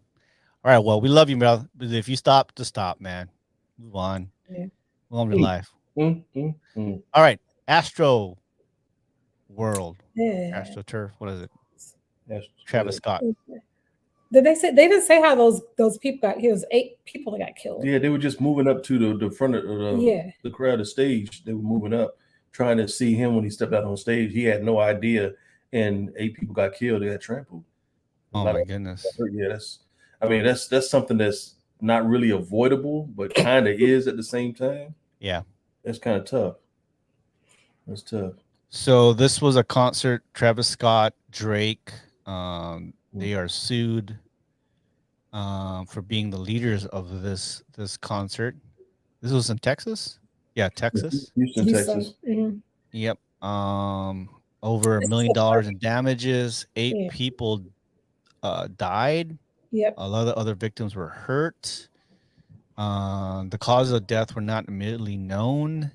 All right, well, we love you, brother. But if you stop, just stop, man. Move on. Yeah. Move on with life. All right, Astro World. Yeah. AstroTurf. What is it? Travis Scott. Did they say they didn't say how those people got? It was 8 people that got killed. Yeah, they were just moving up to the front of the crowd, the stage. They were moving up, trying to see him when he stepped out on stage. He had no idea, and 8 people got killed. They got trampled. Oh my goodness. Yeah, that's something that's not really avoidable, but kind of is at the same time. Yeah, that's kind of tough. That's tough. So this was a concert. Travis Scott, Drake. They are sued for being the leaders of this concert. This was in Texas. Yeah, Texas. Houston, Texas. Mm-hmm. Yep. Over $1 million in damages. 8 people died. Yep. A lot of other victims were hurt. The causes of death were not immediately known.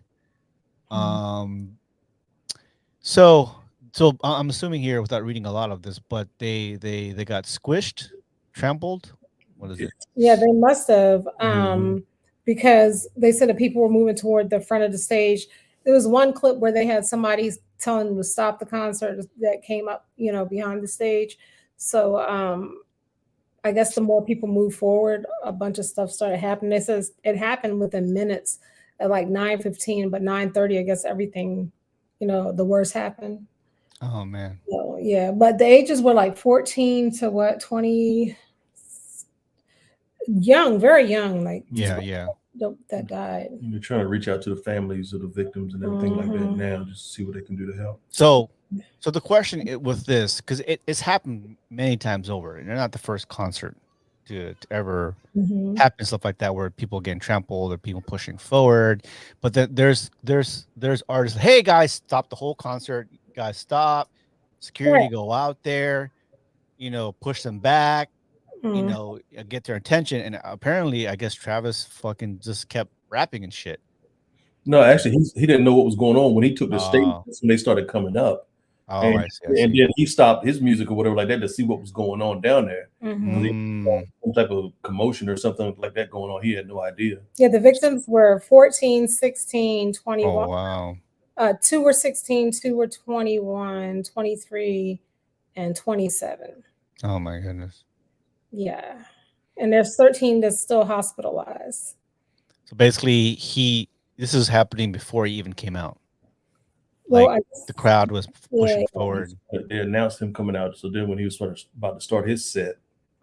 So I'm assuming here, without reading a lot of this, but they got squished, trampled. What is it? Yeah, they must have. because they said that people were moving toward the front of the stage. There was one clip where they had somebody telling them to stop the concert that came up, behind the stage. So I guess the more people move forward, a bunch of stuff started happening. It says it happened within minutes at like 9:15, but 9:30, I guess everything, the worst happened. Oh man. So, yeah, but the ages were like 14 to what, 20, young, very young, like Yeah, yeah. that died. You're trying to reach out to the families of the victims and everything like that now, just to see what they can do to help. So the question with this, because it's happened many times over, and they're not the first concert to ever happen, stuff like that, where people getting trampled or people pushing forward. But then there's artists, hey guys, stop the whole concert, guys, stop. Security Right. go out there, push them back, get their attention. And apparently, I guess Travis fucking just kept rapping and shit. No, actually, he didn't know what was going on when he took the stage. That's when they started coming up. Oh, and, I see. and then he stopped his music or whatever like that to see what was going on down there. Some type of commotion or something like that going on. He had no idea. Yeah, the victims were 14, 16, 21. Oh, wow. 2 were 16, 2 were 21, 23, and 27. Oh, my goodness. Yeah. And there's 13 that's still hospitalized. So basically, this is happening before he even came out. Well, like the crowd was pushing forward. They announced him coming out. So then when he was about to start his set,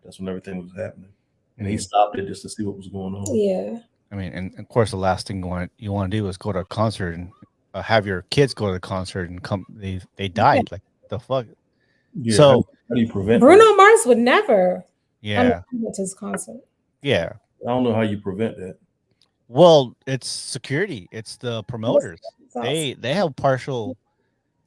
that's when everything was happening. And he stopped it just to see what was going on. Yeah. I mean, and of course, the last thing you want to do is go to a concert and have your kids go to the concert and come. They died. Like the fuck. Yeah, so how do you prevent Bruno that? Mars would never. Yeah. Went to his concert. Yeah. I don't know how you prevent that. Well, it's security. It's the promoters. They have partial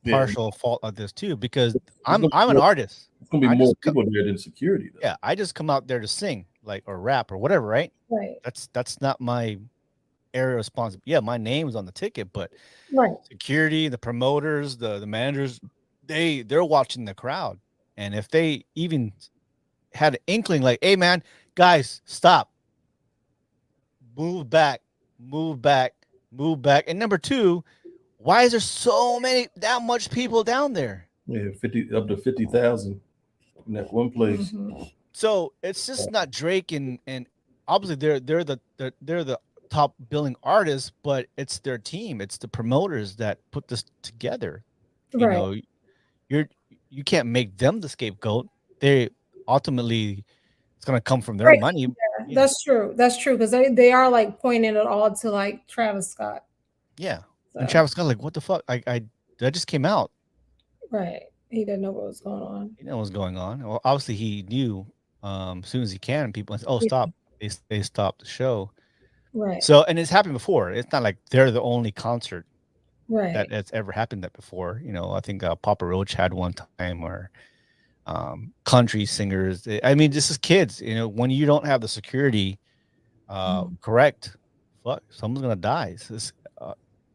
fault of this too, because I'm an artist. It's gonna be more people there than security, though. Yeah, I just come out there to sing, or rap or whatever, right? Right. That's not my area of responsibility. Yeah, my name is on the ticket, but security, the promoters, the managers, they're watching the crowd, and if they even had an inkling, like, hey man, guys, stop, move back, and number two, why is there that much people down there? Yeah, up to 50,000 in that one place. So it's just not Drake and obviously they're the top billing artists, but it's their team, it's the promoters that put this together. You know, you can't make them the scapegoat. They ultimately, it's gonna come from their money. Yeah. That's true because they are like pointing it all to like Travis Scott. Yeah. So. And Travis Scott, like, what the fuck? I just came out. Right. He didn't know what was going on. He didn't know what was going on. Well, obviously he knew as soon as he can. People say, oh, stop. They stopped the show. Right. So, and it's happened before. It's not like they're the only concert that's ever happened that before. I think Papa Roach had one time, or country singers. I mean, this is kids. When you don't have the security correct, fuck, someone's gonna die.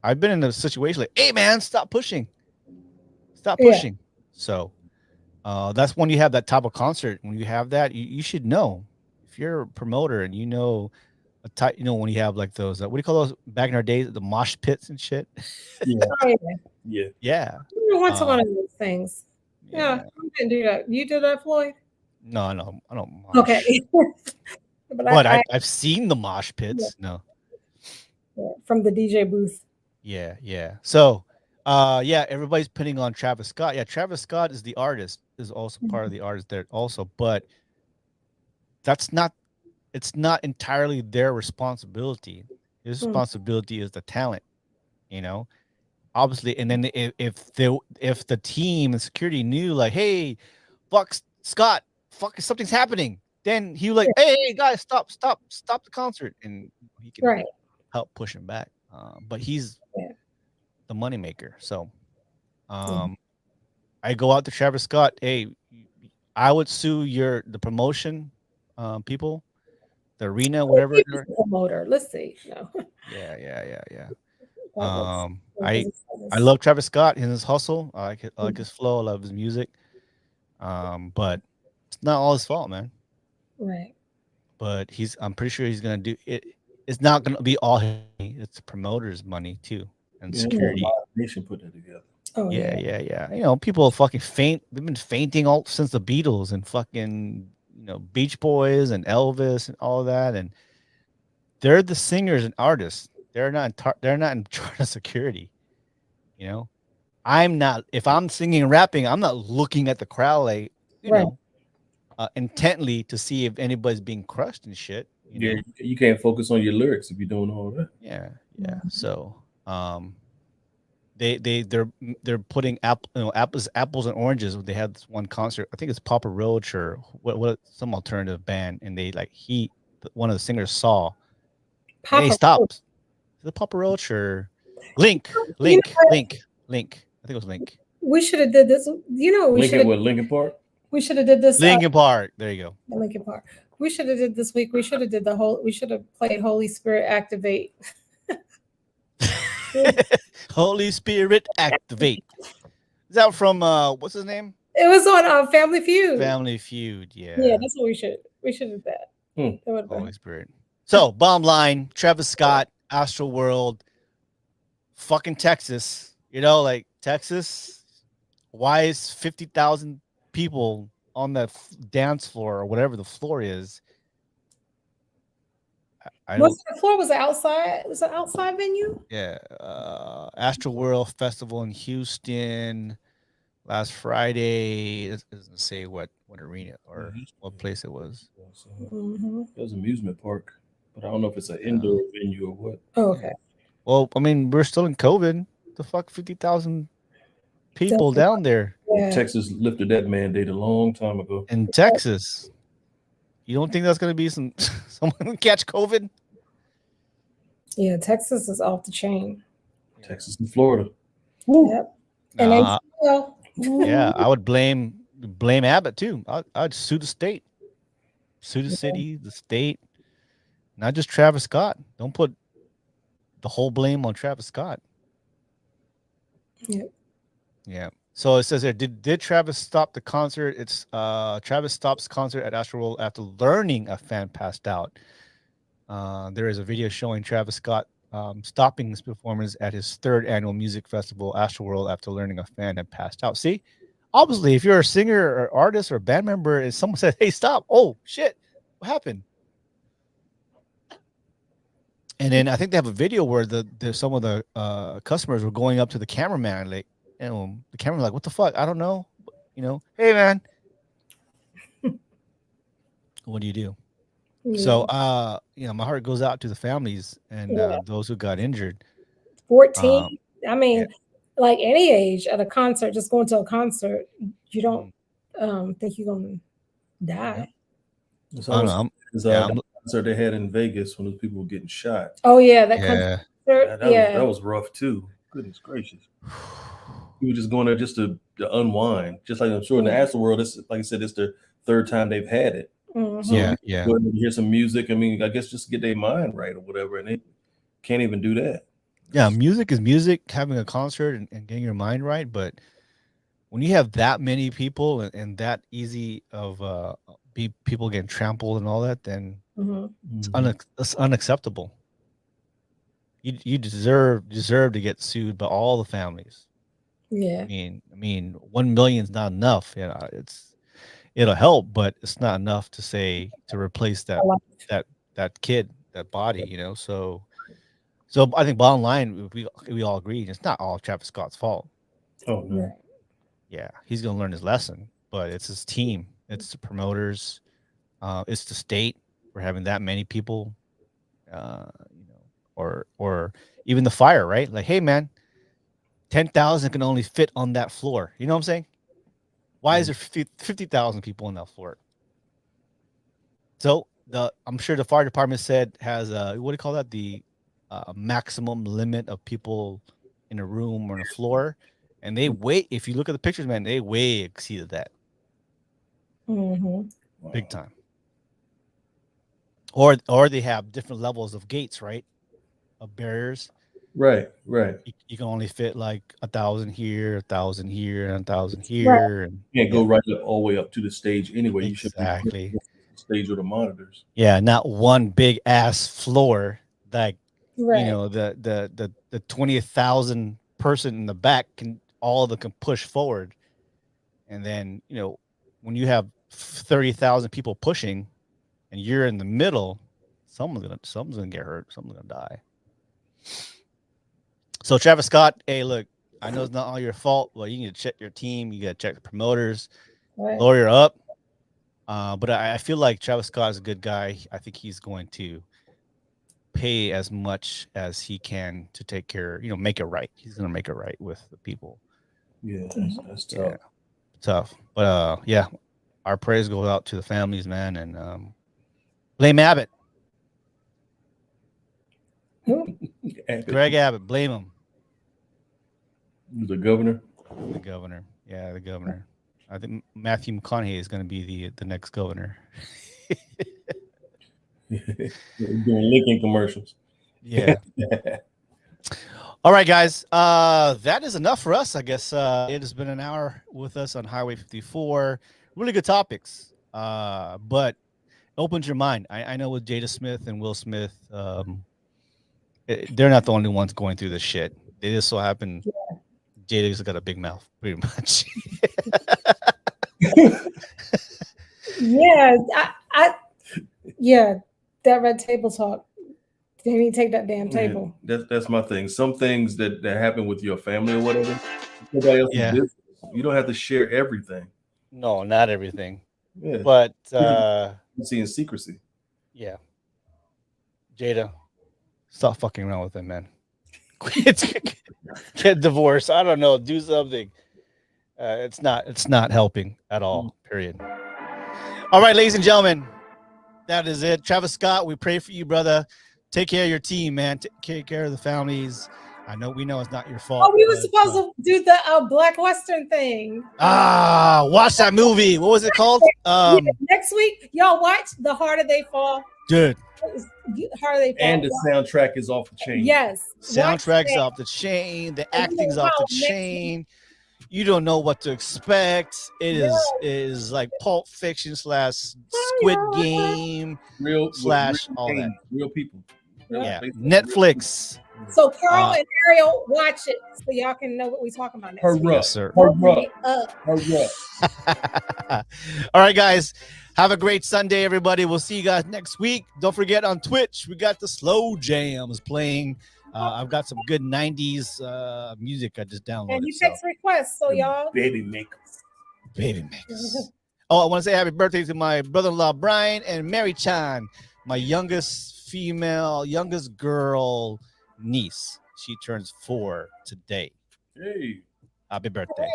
I've been in a situation like, hey man, stop pushing. So that's when you have that type of concert. When you have that, you should know. If you're a promoter and when you have like those, what do you call those back in our days, the mosh pits and shit? Yeah. I went to one of those things. Yeah, I didn't do that. You did that, Floyd? No, I don't mosh. Okay. But I've seen the mosh pits. Yeah. From the DJ booth. Yeah. So everybody's pinning on Travis Scott. Yeah, Travis Scott is the artist, is also part of the artist there also, but it's not entirely their responsibility. His responsibility is the talent, obviously. And then if the team and security knew, like, hey, fuck Scott, fuck, something's happening, then he was like, hey guys, stop the concert, and he can help push him back. But he's the moneymaker. So I go out to Travis Scott. Hey, I would sue the promotion people, the arena, whatever. Promoter. Let's see. No. Yeah. I love Travis Scott and his hustle. I like his flow. I love his music. But it's not all his fault, man. Right. But I'm pretty sure he's gonna do it. it's not gonna be all his money. It's the promoter's money too, and Yeah, security. Live Nation put that together. Oh Yeah, yeah. yeah, yeah. You know, people fucking faint. They've been fainting all since the Beatles and fucking Beach Boys and Elvis and all that. And they're the singers and artists. They're not in charge of security. You know, I'm not. If I'm singing and rapping, I'm not looking at the crowd like Right. intently to see if anybody's being crushed and shit. Yeah, you can't focus on your lyrics if you're doing all that. Yeah, yeah. So, they're putting apples and oranges. They had this one concert. I think it's Papa Roach or what some alternative band, and they like one of the singers saw. Hey, Papa. stop! Is it Papa Roach or Link? You know what? Link. I think it was Link. We should have did this. You know, we should Lincoln, have. what, Lincoln Park? We should have did this. Linkin Park. There you go. Lincoln Park. We should have did this week. We should have did the whole. We should have played Holy Spirit Activate. Holy Spirit, activate. Is that from what's his name? It was on Family Feud. Family Feud. Yeah. Yeah, that's what we should. We should have that. Hmm. That would have Holy been. Spirit. So, bottom line, Travis Scott, Astro World, fucking Texas. Like Texas. Why is 50,000 people on that dance floor or whatever the floor is? I don't. Was the floor was it outside? Was it an outside venue? Yeah. Astro World Festival in Houston last Friday. It doesn't say what arena or what place it was. Mm-hmm. It was an amusement park, but I don't know if it's an indoor venue or what. Oh, okay. Well, I mean, we're still in COVID. The fuck, 50,000 people down there Yeah. Texas lifted that mandate a long time ago. in Texas. You don't think that's going to be someone catch COVID? Yeah, Texas is off the chain. Texas and Florida. Yep. And Nah, ATL. yeah, I would blame Abbott too. I'd sue the state, sue the city, the state, not just Travis Scott. Don't put the whole blame on Travis Scott. Yep. Yeah. So it says here, did Travis stop the concert? It's Travis stops concert at Astroworld after learning a fan passed out. There is a video showing Travis Scott stopping his performance at his third annual music festival, Astroworld, after learning a fan had passed out. See, obviously, if you're a singer or artist or band member, and someone says, "Hey, stop!" Oh shit, what happened? And then I think they have a video where some of the customers were going up to the cameraman, like, the cameraman like, "What the fuck? I don't know." Hey man, what do you do? So, my heart goes out to the families and those who got injured. 14. I mean, yeah. like any age at a concert, just going to a concert, you don't think you're gonna die. It's I don't almost know. the concert they had in Vegas when those people were getting shot. Oh yeah, that Yeah. concert. That was rough too. Goodness gracious. We were just going there just to unwind. Just like I'm sure in the Astroworld, it's like I said, it's their third time they've had it. Mhm. So Yeah. go ahead and hear some music. I mean, I guess just to get their mind right or whatever, and they can't even do that. Yeah, music is music, having a concert and getting your mind right. But when you have that many people and that easy of people getting trampled and all that, then Mhm. it's unacceptable. You deserve to get sued by all the families. Yeah. I mean, 1 million is not enough. It'll help, but it's not enough to replace that kid, that body. So I think bottom line, we all agree, it's not all Travis Scott's fault. Oh no. Right. Yeah, he's gonna learn his lesson, but it's his team, it's the promoters, it's the state for having that many people, or even the fire, right? Like, hey man, 10,000 can only fit on that floor. You know what I'm saying? Why is there 50,000 people on that floor? So I'm sure the fire department said has what do you call that? The maximum limit of people in a room or on a floor, and if you look at the pictures, man, they way exceeded that. Mhm. Big time. Or they have different levels of gates, right? Of barriers. Right. You can only fit like 1,000 here, 1,000 here, and 1,000 here. And You can't go right up all the way up to the stage anyway. You should exactly. be the stage with the monitors. Yeah, not one big ass floor Like, Right. the 20,000 person in the back can all of them can push forward, and then when you have 30,000 people pushing, and you're in the middle, someone's gonna get hurt, someone's gonna die. So Travis Scott, hey, look, I know it's not all your fault, but you need to check your team. You got to check the promoters, Right. lawyer up. But I feel like Travis Scott is a good guy. I think he's going to pay as much as he can to take care, make it right. He's going to make it right with the people. Yeah, that's tough. Yeah, tough. But yeah, our praise goes out to the families, man, and blame Abbott. Greg Abbott, blame him. The governor. The governor. Yeah, the governor. I think Matthew McConaughey is going to be the next governor. Doing Lincoln commercials. Yeah. All right, guys. That is enough for us. I guess it has been an hour with us on Highway 54. Really good topics. But opens your mind. I know with Jada Smith and Will Smith, they're not the only ones going through this shit. They just so happen Jada's got a big mouth, pretty much. Yeah, yeah, that red table talk. They need to take that damn table. That's my thing. Some things that happen with your family or whatever, nobody else's business. You don't have to share everything. No, not everything. Yeah. But seeing secrecy. Yeah. Jada, stop fucking around with him, man. Get divorced. I don't know. Do something. It's not helping at all. Period. All right, ladies and gentlemen, that is it. Travis Scott, we pray for you, brother. Take care of your team, man. Take care of the families. We know it's not your fault. Oh, we were supposed to do the Black Western thing. Watch that movie. What was it called? Next week, y'all watch The Harder They Fall. Dude. Harder They Fall. And the soundtrack is off the chain. Yes. Soundtrack's off the chain. The acting's off the chain. You don't know what to expect. It is like Pulp Fiction / Squid Game real all that. Real people. Yeah. Netflix. So Carl and Ariel, watch it so y'all can know what we're talking about next week. Yes, sir. All right, guys. Have a great Sunday, everybody. We'll see you guys next week. Don't forget on Twitch, we got the slow jams playing. I've got some good 90s music I just downloaded. And you take requests, so y'all. Baby makers. Oh, I want to say happy birthday to my brother-in-law, Brian, and Mary Chan, my youngest girl niece. She turns 4 today. Hey. Happy birthday.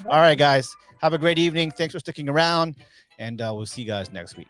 All right, guys. Have a great evening. Thanks for sticking around, and we'll see you guys next week.